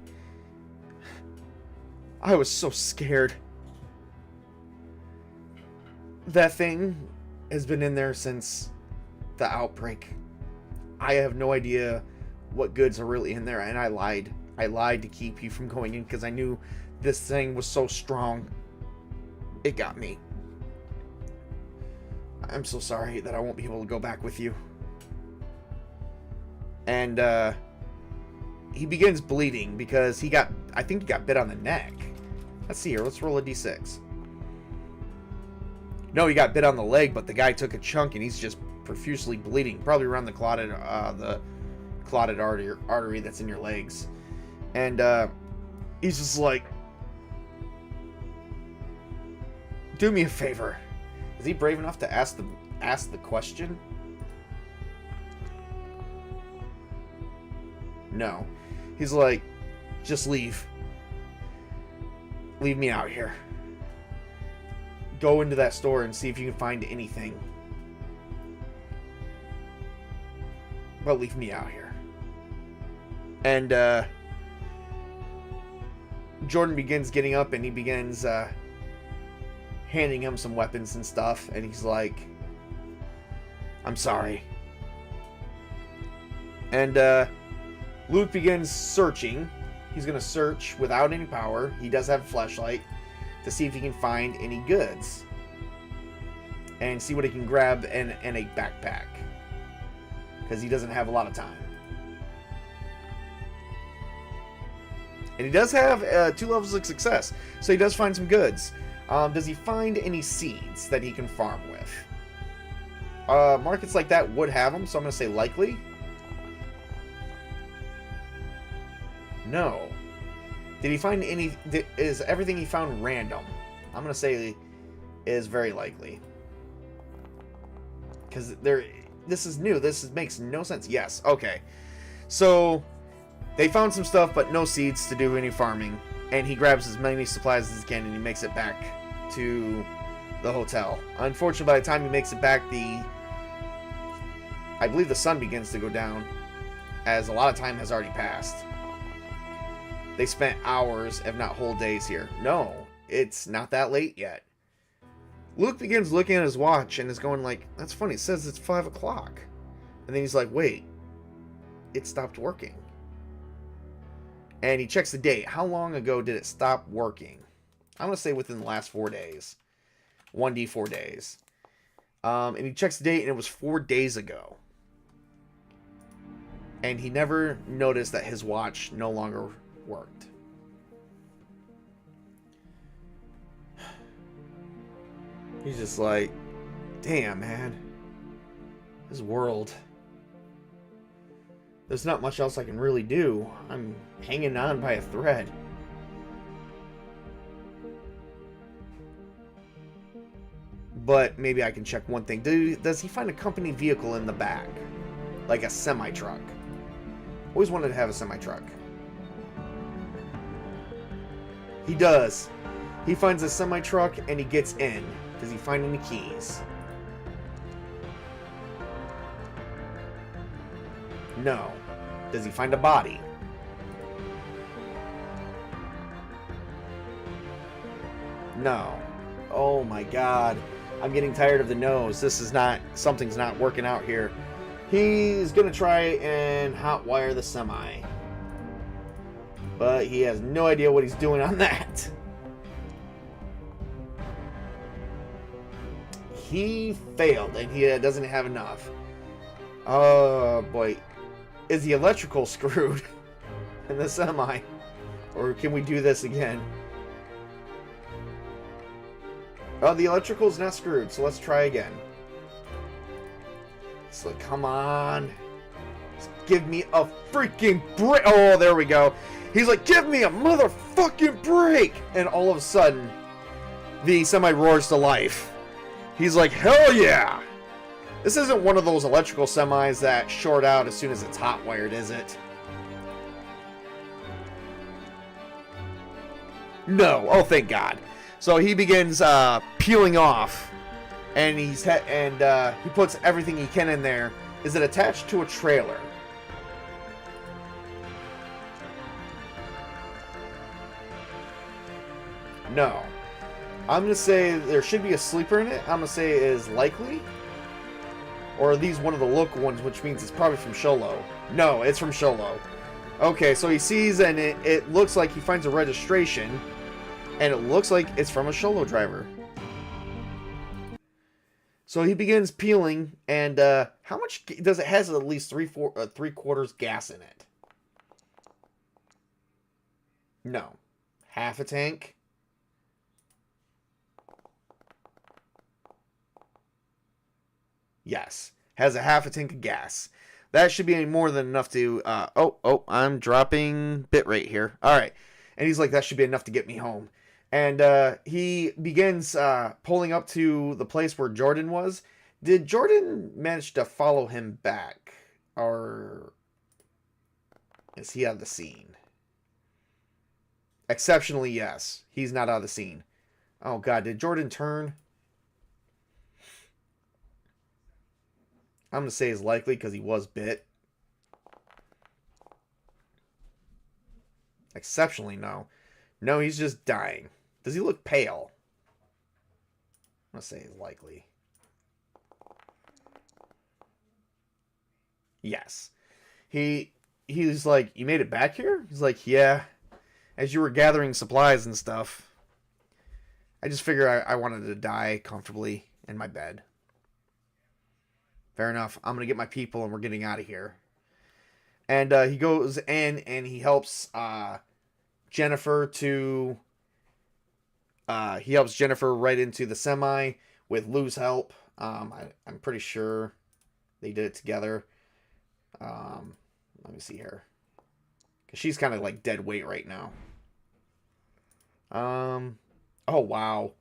I was so scared. That thing has been in there since the outbreak. I have no idea what goods are really in there, and I lied. I lied to keep you from going in because I knew this thing was so strong. It got me. I'm so sorry that I won't be able to go back with you. And he begins bleeding because I think he got bit on the neck. Let's see here. Let's roll a d6. No, he got bit on the leg, but the guy took a chunk and he's just profusely bleeding, probably around the clotted artery that's in your legs. And he's just like, "Do me a favor." Is he brave enough to ask the question? No. He's like, "Just leave. Leave me out here. Go into that store and see if you can find anything. But leave me out here." And Jordan begins getting up and he begins handing him some weapons and stuff. And he's like, "I'm sorry. And Luke begins searching. He's going to search without any power. He does have a flashlight to see if he can find any goods. And see what he can grab in a backpack. Because he doesn't have a lot of time. And he does have 2 levels of success. So he does find some goods. Does he find any seeds that he can farm with? Markets like that would have them, so I'm going to say likely. No. Did he find any... Is everything he found random? I'm going to say is very likely. Because this is new. Makes no sense. Yes. Okay. So, they found some stuff, but no seeds to do any farming. And he grabs as many supplies as he can, and he makes it back to the hotel. Unfortunately, by the time he makes it back, I believe the sun begins to go down, as a lot of time has already passed. They spent hours, if not whole days here. No, it's not that late yet. Luke begins looking at his watch and is going like, that's funny, it says it's 5 o'clock. And then he's like, wait, it stopped working. And he checks the date. How long ago did it stop working? I'm going to say within the last 4 days. 1D 4 days. And he checks the date and it was 4 days ago. And he never noticed that his watch no longer worked. He's just like, damn, man. This world. There's not much else I can really do. I'm hanging on by a thread. But maybe I can check one thing. Does he find a company vehicle in the back? Like a semi-truck? Always wanted to have a semi-truck. He does. He finds a semi-truck and he gets in. Does he find any keys? No. Does he find a body? No. Oh my god. I'm getting tired of the no's. Something's not working out here. He's gonna try and hotwire the semi. But he has no idea what he's doing on that. He failed, and he doesn't have enough. Oh, boy. Is the electrical screwed in the semi? Or can we do this again? Oh, the electrical's not screwed, so let's try again. It's like, come on. Just give me a freaking break. Oh, there we go. He's like, give me a motherfucking break. And all of a sudden, the semi roars to life. He's like, hell yeah! This isn't one of those electrical semis that short out as soon as it's hot wired, is it? No. Oh, thank God. So he begins peeling off, and he puts everything he can in there. Is it attached to a trailer? No. I'm going to say there should be a sleeper in it. I'm going to say it is likely. Or are these one of the local ones, which means it's probably from Sholo? No, it's from Sholo. Okay, so he sees, and it looks like he finds a registration. And it looks like it's from a Sholo driver. So he begins peeling, and how much does it has at least 3/4 gas in it? No. Half a tank? Yes. Has a half a tank of gas. That should be more than enough to... I'm dropping bitrate here. Alright. And he's like, that should be enough to get me home. And he begins pulling up to the place where Jordan was. Did Jordan manage to follow him back? Or is he out of the scene? Exceptionally, yes. He's not out of the scene. Oh, God. Did Jordan turn? I'm going to say is likely because he was bit. Exceptionally, no. No, he's just dying. Does he look pale? I'm going to say is likely. Yes. He's like, you made it back here? He's like, yeah. As you were gathering supplies and stuff, I just figured I wanted to die comfortably in my bed. Fair enough. I'm going to get my people and we're getting out of here. And he goes in and he helps Jennifer to... he helps Jennifer right into the semi with Lou's help. I'm pretty sure they did it together. Let me see here. Because she's kind of like dead weight right now. Oh, wow.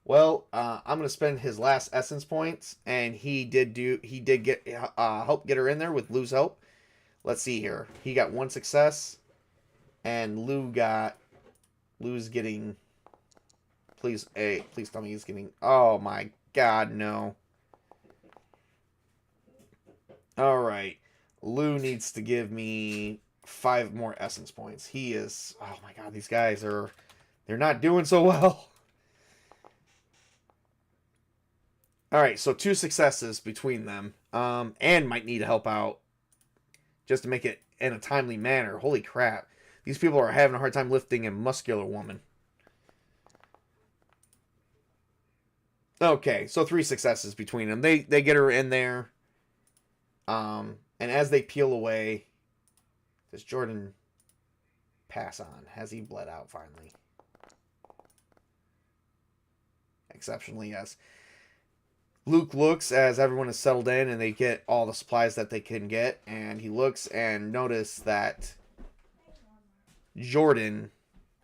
Well, I'm going to spend his last essence points. And he did get help get her in there with Lou's help. Let's see here. He got 1 success. And Lou's getting... Please tell me he's getting... Oh, my God, no. Alright. Lou needs to give me 5 more essence points. He is... Oh, my God, these guys are... They're not doing so well. Alright, so 2 successes between them. And might need to help out just to make it in a timely manner. Holy crap. These people are having a hard time lifting a muscular woman. Okay, so 3 successes between them. They get her in there. And as they peel away, does Jordan pass on? Has he bled out finally? Exceptionally, yes. Luke looks as everyone is settled in and they get all the supplies that they can get. And he looks and notices that Jordan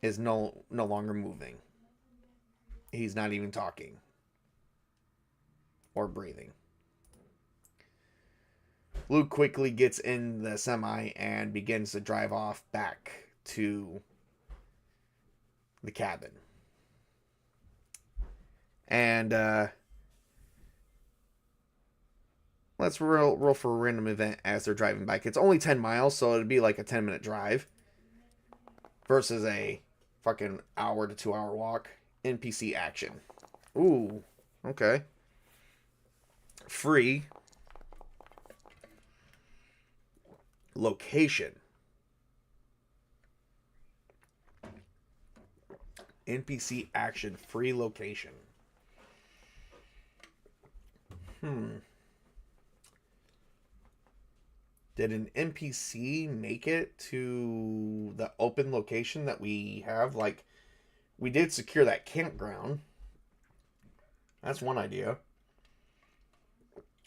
is no longer moving. He's not even talking. Or breathing. Luke quickly gets in the semi and begins to drive off back to the cabin. And let's roll for a random event as they're driving back. It's only 10 miles, so it'd be like a 10-minute drive versus a fucking hour to 2-hour walk. NPC action. Ooh, okay. Free location. NPC action. Free location. Did an NPC make it to the open location that we have? Like, we did secure that campground. That's one idea.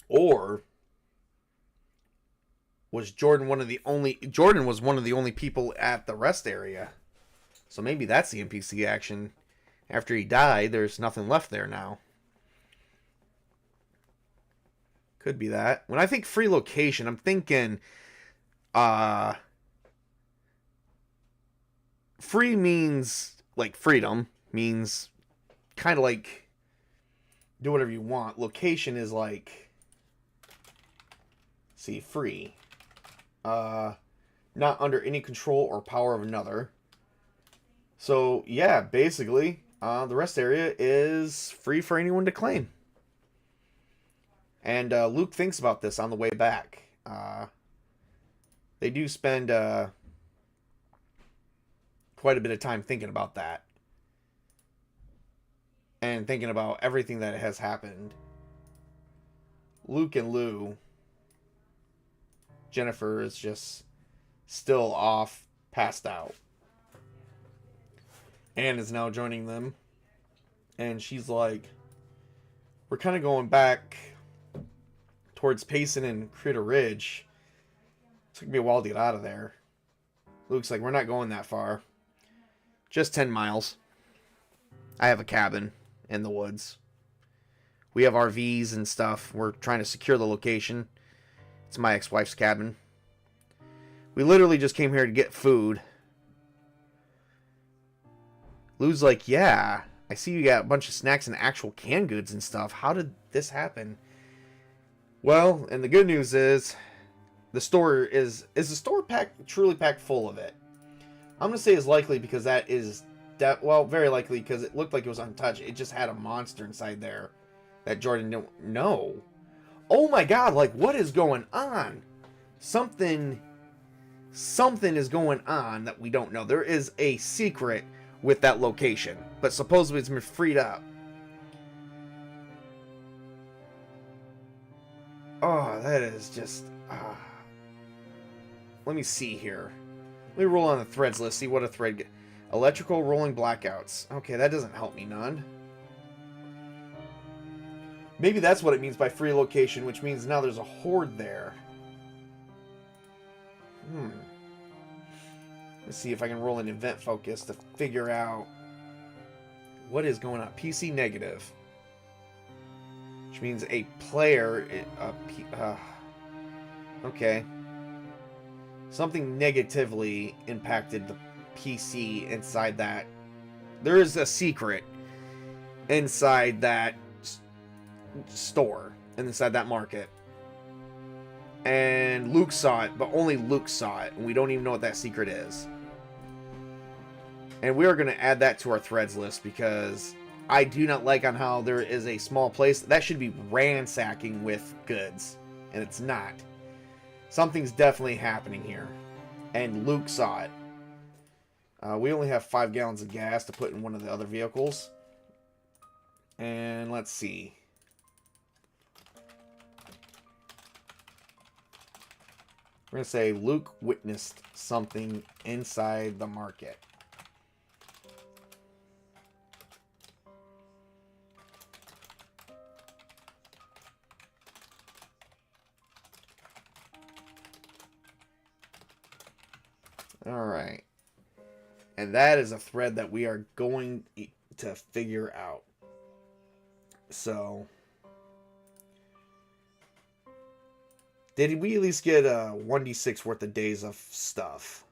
Or was Jordan one of the only... Jordan was one of the only people at the rest area. So maybe that's the NPC action. After he died, there's nothing left there now. Could be that. When I think free location, I'm thinking... free means... Like, freedom. Means kind of like... Do whatever you want. Location is like... See, free. Not under any control or power of another. So, yeah, basically, the rest area is free for anyone to claim. And Luke thinks about this on the way back. They do spend quite a bit of time thinking about that. And thinking about everything that has happened. Luke and Lou... Jennifer is just still off, passed out. Anne is now joining them. And she's like, we're kind of going back towards Payson and Critter Ridge. It's going to be a while to get out of there. Luke's like, we're not going that far. Just 10 miles. I have a cabin in the woods. We have RVs and stuff. We're trying to secure the location. It's my ex-wife's cabin. We literally just came here to get food. Lou's like, yeah, I see you got a bunch of snacks and actual canned goods and stuff. How did this happen? Well, and the good news is, the store is the store truly packed full of it? I'm going to say is likely because that is, well, very likely because it looked like it was untouched. It just had a monster inside there that Jordan didn't know. Oh my God, like, what is going on? Something something is going on that we don't know. There is a secret with that location, but supposedly it's been freed up. Oh, that is just... Let me see here. Let me roll on the threads list, see what a thread... Electrical rolling blackouts. Okay, that doesn't help me none. Maybe that's what it means by free location, which means now there's a horde there. Let's see if I can roll an event focus to figure out what is going on. PC negative. Which means a player... okay. Something negatively impacted the PC inside that. There is a secret inside that store, inside that market. And Luke saw it, but only Luke saw it. And we don't even know what that secret is. And we are going to add that to our threads list because I do not like on how there is a small place. That should be ransacking with goods. And it's not. Something's definitely happening here. And Luke saw it. We only have 5 gallons of gas to put in one of the other vehicles. And let's see. We're going to say Luke witnessed something inside the market. Alright. And that is a thread that we are going to figure out. So, did we at least get a 1d6 worth of days of stuff?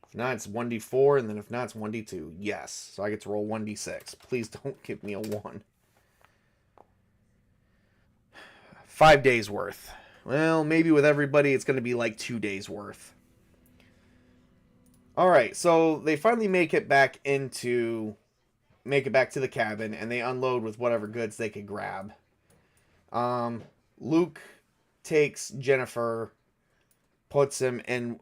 If not, it's 1d4, and then if not, it's 1d2. Yes. So I get to roll 1d6. Please don't give me a 1. 5 days worth. Well, maybe with everybody, it's going to be like 2 days worth. Alright, so they finally make it back to the cabin, and they unload with whatever goods they could grab. Luke takes Jennifer, puts her in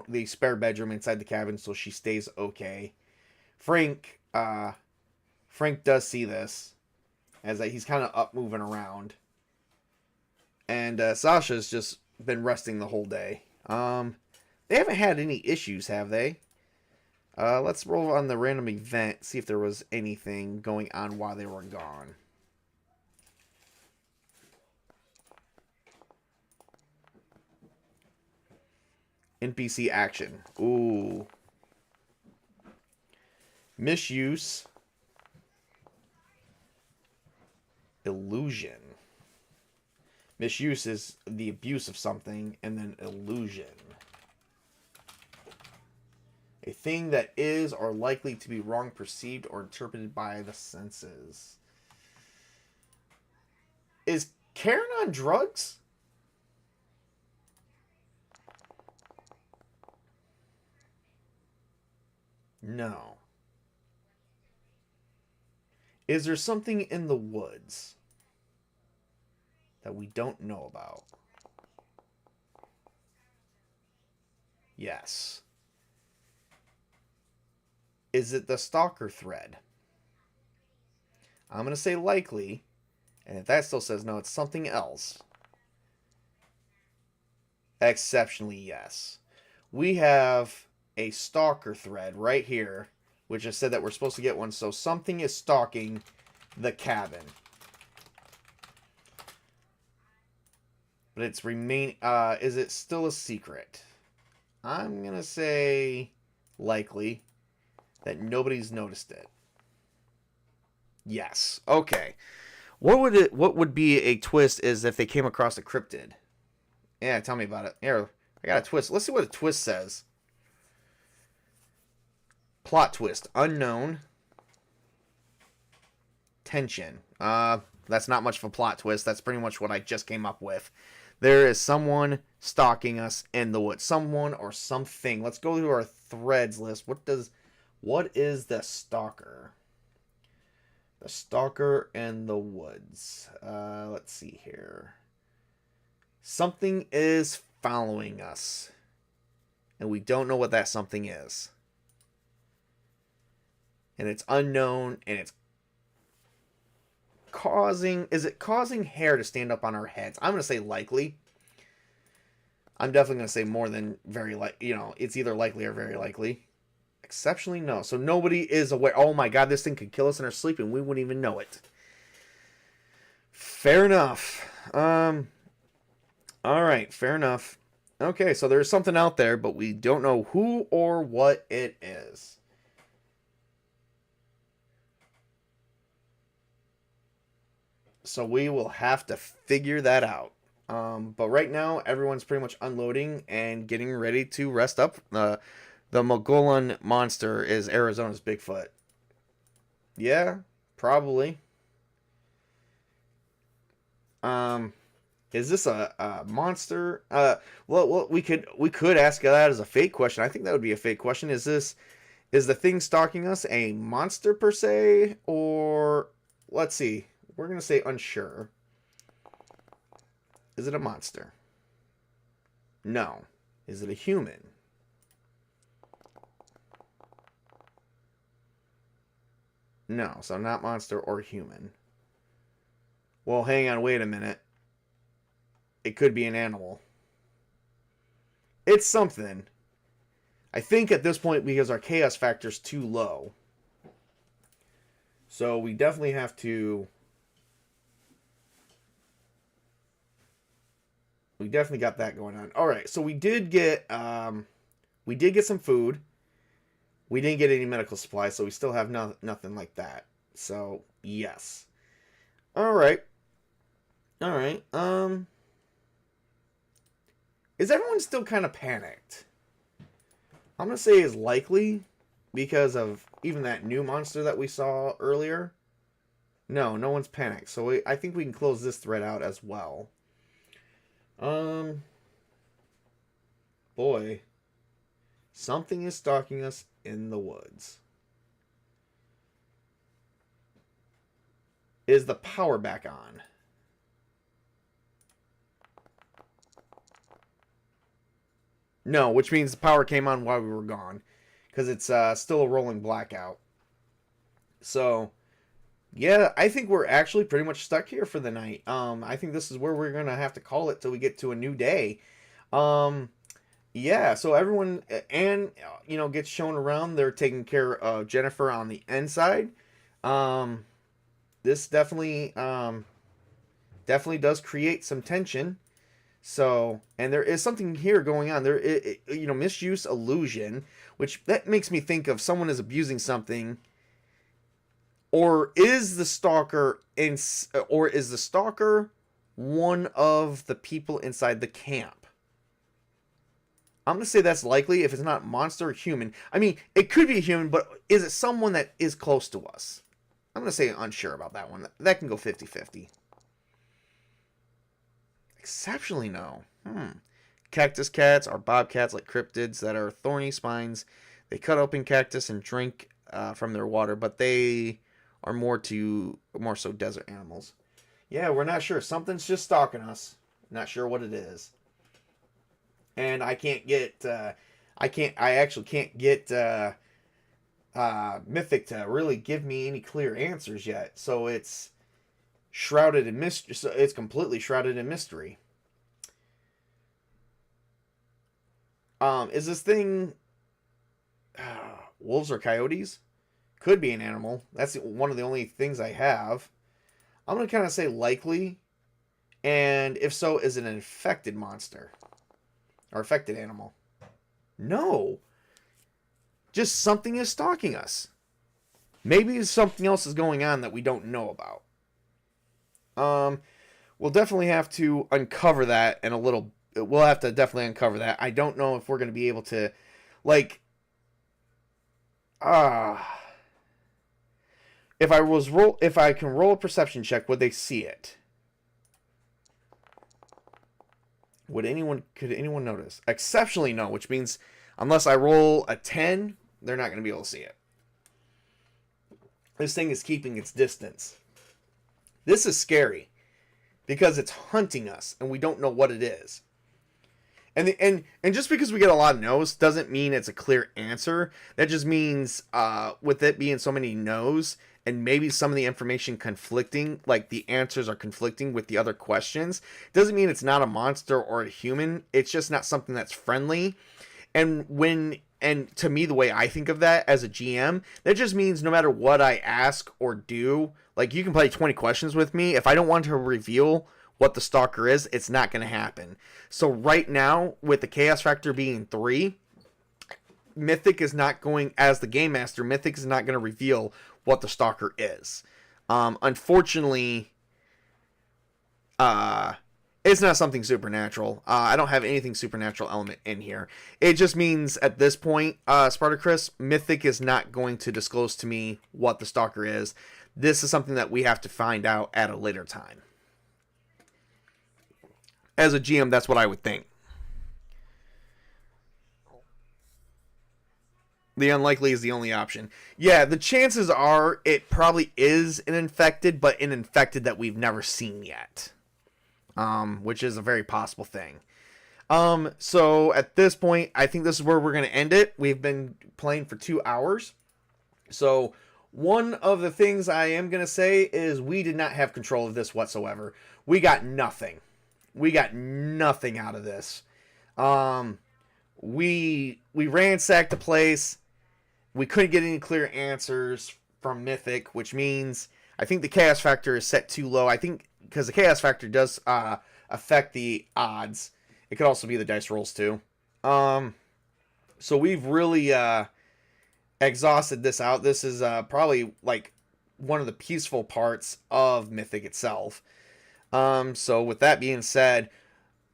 the spare bedroom inside the cabin so she stays okay. Frank does see this, as he's kind of up moving around. And Sasha's just been resting the whole day. They haven't had any issues, have they? Let's roll on the random event, see if there was anything going on while they were gone. NPC action. Ooh. Misuse. Illusion. Misuse is the abuse of something, and then illusion. A thing that is or likely to be wrong perceived or interpreted by the senses. Is Karen on drugs? No. Is there something in the woods that we don't know about? Yes. Is it the stalker thread? I'm going to say likely. And if that still says no, it's something else. Exceptionally, yes. We have a stalker thread right here, which has said that we're supposed to get one. So something is stalking the cabin. But it's is it still a secret? I'm going to say likely. That nobody's noticed it. Yes. Okay. What would be a twist is if they came across a cryptid? Yeah, tell me about it. Here, I got a twist. Let's see what a twist says. Plot twist. Unknown. Tension. That's not much of a plot twist. That's pretty much what I just came up with. There is someone stalking us in the woods. Someone or something. Let's go to our threads list. What is the stalker? The stalker in the woods. Let's see here. Something is following us. And we don't know what that something is. And it's unknown, and it's causing... Is it causing hair to stand up on our heads? I'm going to say likely. I'm definitely going to say more than very likely. You know, it's either likely or very likely. Exceptionally, no. So nobody is aware. Oh my god, this thing could kill us in our sleep, and we wouldn't even know it. Fair enough. Alright, fair enough. Okay, so there's something out there, but we don't know who or what it is. So we will have to figure that out. But right now, everyone's pretty much unloading and getting ready to rest up. The Mogollon monster is Arizona's Bigfoot. Yeah, probably. Is this a monster? Well, we could ask that as a fake question. I think that would be a fake question. Is the thing stalking us a monster per se, or let's see. We're gonna say unsure. Is it a monster? No. Is it a human? No. So not monster or human. Well, hang on. Wait a minute. It could be an animal. It's something. I think at this point, because our chaos factor is too low. So we definitely have to... We definitely got that going on. All right, so we did get some food. We didn't get any medical supplies, so we still have nothing like that. So yes. All right. Is everyone still kind of panicked? I'm gonna say is likely because of even that new monster that we saw earlier. No one's panicked. So I think we can close this thread out as well. Boy, something is stalking us in the woods. Is the power back on? No, which means the power came on while we were gone, because it's still a rolling blackout. So, yeah, I think we're actually pretty much stuck here for the night. I think this is where we're gonna have to call it till we get to a new day. Yeah, so everyone and gets shown around. They're taking care of Jennifer on the inside. This definitely does create some tension. So, and there is something here going on. There, misuse illusion, which that makes me think of someone is abusing something. Or is the stalker one of the people inside the camp? I'm going to say that's likely if it's not monster or human. I mean, it could be a human, but is it someone that is close to us? I'm going to say unsure about that one. That can go 50-50. Exceptionally no. Cactus cats are bobcats like cryptids that are thorny spines. They cut open cactus and drink from their water, but they are more so desert animals. Yeah, we're not sure. Something's just stalking us. Not sure what it is. And I can't get I actually can't get Mythic to really give me any clear answers yet. So it's shrouded in mystery. So it's completely shrouded in mystery. Is this thing wolves or coyotes? Could be an animal. That's one of the only things I have. I'm going to kind of say likely. And if so, is it an infected monster? Or affected animal? No. Just something is stalking us. Maybe something else is going on that we don't know about. We'll definitely have to uncover that in a little. We'll have to definitely uncover that. I don't know if we're going to be able to, like, if I can roll a perception check, would they see it? Could anyone notice? Exceptionally no, which means unless I roll a 10, they're not going to be able to see it. This thing is keeping its distance. This is scary because it's hunting us and we don't know what it is. And just because we get a lot of no's doesn't mean it's a clear answer. That just means with it being so many no's and maybe some of the information conflicting, like the answers are conflicting with the other questions, doesn't mean it's not a monster or a human. It's just not something that's friendly. And to me, the way I think of that as a GM, that just means no matter what I ask or do, like you can play 20 questions with me. If I don't want to reveal what the stalker is, it's not going to happen. So right now, with the chaos factor being 3, Mythic is not going, as the game master, Mythic is not going to reveal what the stalker is. Unfortunately, it's not something supernatural. I don't have anything supernatural element in here. It just means at this point, Spartacus, Mythic is not going to disclose to me what the stalker is. This is something that we have to find out at a later time. As a GM, that's what I would think. The unlikely is the only option. Yeah, the chances are it probably is an infected, but an infected that we've never seen yet. Which is a very possible thing. So at this point, I think this is where we're going to end it. We've been playing for 2 hours. So one of the things I am going to say is we did not have control of this whatsoever. We got nothing. We got nothing out of this. We ransacked the place. We couldn't get any clear answers from Mythic, which means I think the chaos factor is set too low. I think because the chaos factor does affect the odds. It could also be the dice rolls too. So we've really exhausted this out. This is probably like one of the peaceful parts of Mythic itself. So with that being said,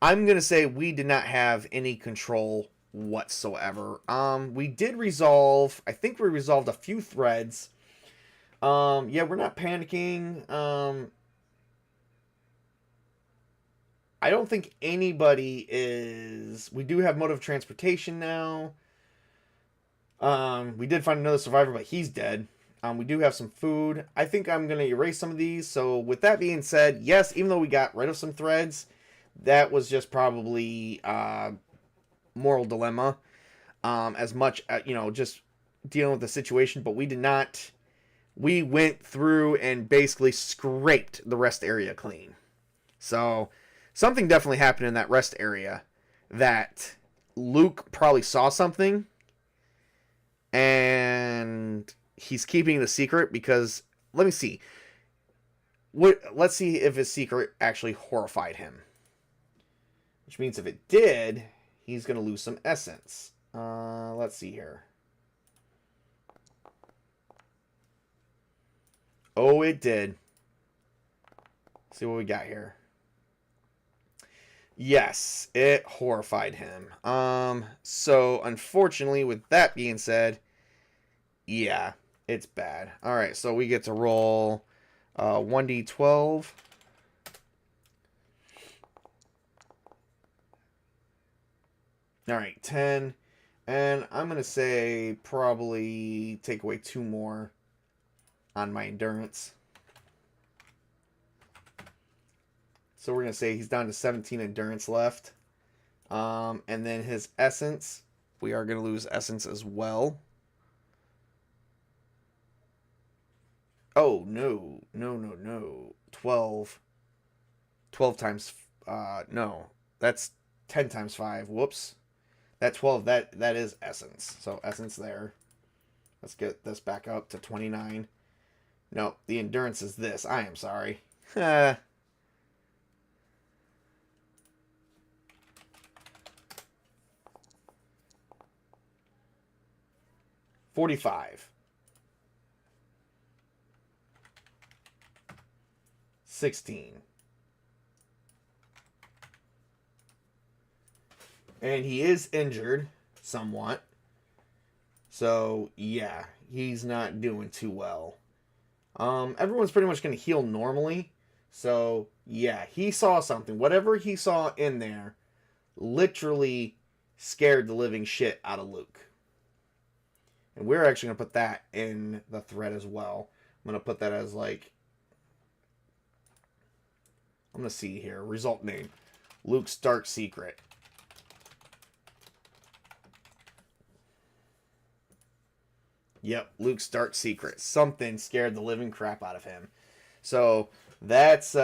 I'm going to say we did not have any control whatsoever. We did resolve, I think we resolved a few threads. Yeah, we're not panicking. I don't think anybody is... We do have mode of transportation now. We did find another survivor, but he's dead. We do have some food. I think I'm going to erase some of these. So with that being said, yes, even though we got rid of some threads, that was just probably moral dilemma. As much, just dealing with the situation. But we did not... We went through and basically scraped the rest area clean. So... Something definitely happened in that rest area that Luke probably saw something and he's keeping it a secret because, let me see. Let's see if his secret actually horrified him. Which means if it did, he's going to lose some essence. Let's see here. Oh, it did. Let's see what we got here. Yes, it horrified him. So unfortunately, with that being said, yeah, it's bad. All right, so we get to roll 1d12. All right, 10. And I'm going to say probably take away 2 more on my endurance. So we're going to say he's down to 17 endurance left. And then his essence, we are going to lose essence as well. Oh, no. No. 12. 12 times... no. That's 10 times 5. Whoops. That 12, that is essence. So essence there. Let's get this back up to 29. No, the endurance is this. I am sorry. 45. 16. And he is injured somewhat. So, yeah, he's not doing too well. Everyone's pretty much going to heal normally. So, yeah, he saw something. Whatever he saw in there literally scared the living shit out of Luke. And we're actually going to put that in the thread as well. I'm going to put that as like... I'm going to see here. Result name. Luke's Dark Secret. Yep, Luke's dark secret. Something scared the living crap out of him. So that's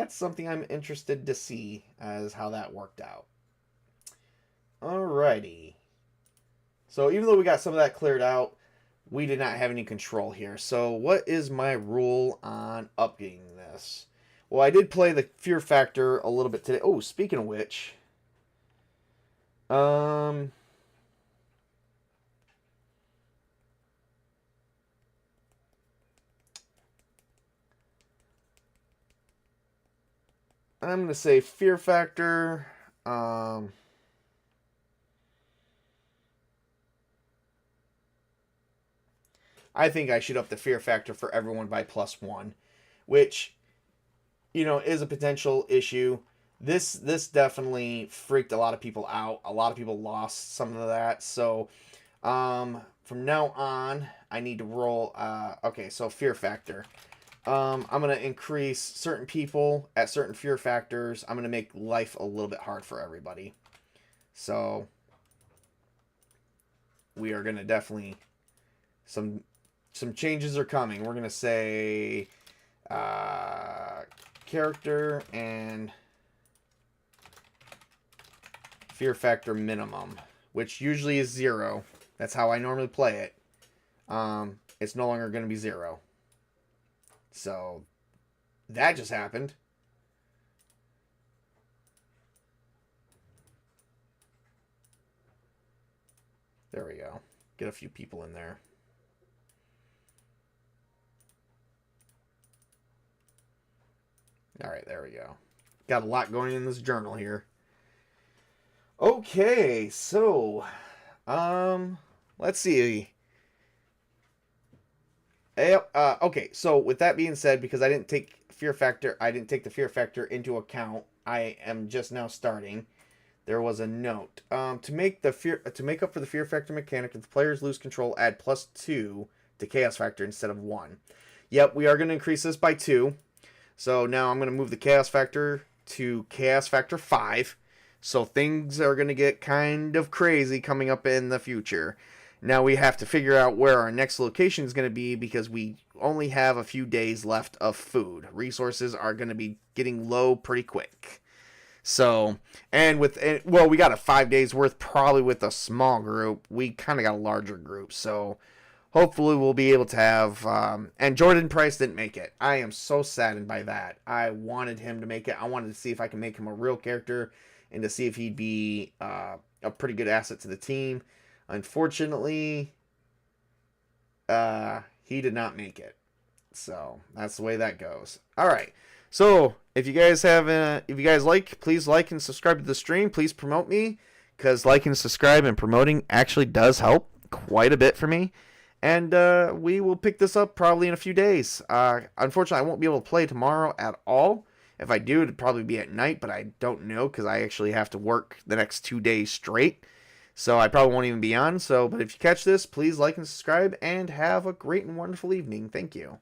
something I'm interested to see as how that worked out. Alrighty. So even though we got some of that cleared out, we did not have any control here. So what is my rule on updating this? Well, I did play the fear factor a little bit today. Oh, speaking of which, I'm gonna say fear factor. I think I should up the fear factor for everyone by +1, which is a potential issue. This definitely freaked a lot of people out. A lot of people lost some of that. So from now on, I need to roll. Okay, so fear factor. I'm gonna increase certain people at certain fear factors. I'm gonna make life a little bit hard for everybody. So we are gonna definitely some changes are coming. We're gonna say character and fear factor minimum, which usually is 0. That's how I normally play it. It's no longer going to be 0. So that just happened. There we go. Get a few people in there. All right, there we go. Got a lot going in this journal here. Okay, so let's see. Okay, so with that being said, because I didn't take the fear factor into account, I am just now starting. There was a note. To make up for the fear factor mechanic, if the players lose control, add +2 to chaos factor instead of 1. Yep, we are going to increase this by 2. So now I'm going to move the chaos factor to chaos factor 5. So things are going to get kind of crazy coming up in the future. Now we have to figure out where our next location is going to be because we only have a few days left of food. Resources are going to be getting low pretty quick. So, and we got a 5 days worth probably with a small group. We kind of got a larger group. So hopefully we'll be able to have, and Jordan Price didn't make it. I am so saddened by that. I wanted him to make it. I wanted to see if I can make him a real character and to see if he'd be a pretty good asset to the team. Unfortunately, he did not make it. So that's the way that goes. All right. So if you guys please like and subscribe to the stream. Please promote me because liking, subscribe, and promoting actually does help quite a bit for me. And we will pick this up probably in a few days. Unfortunately, I won't be able to play tomorrow at all. If I do, it'd probably be at night, but I don't know because I actually have to work the next 2 days straight. So I probably won't even be on. But if you catch this, please like and subscribe and have a great and wonderful evening. Thank you.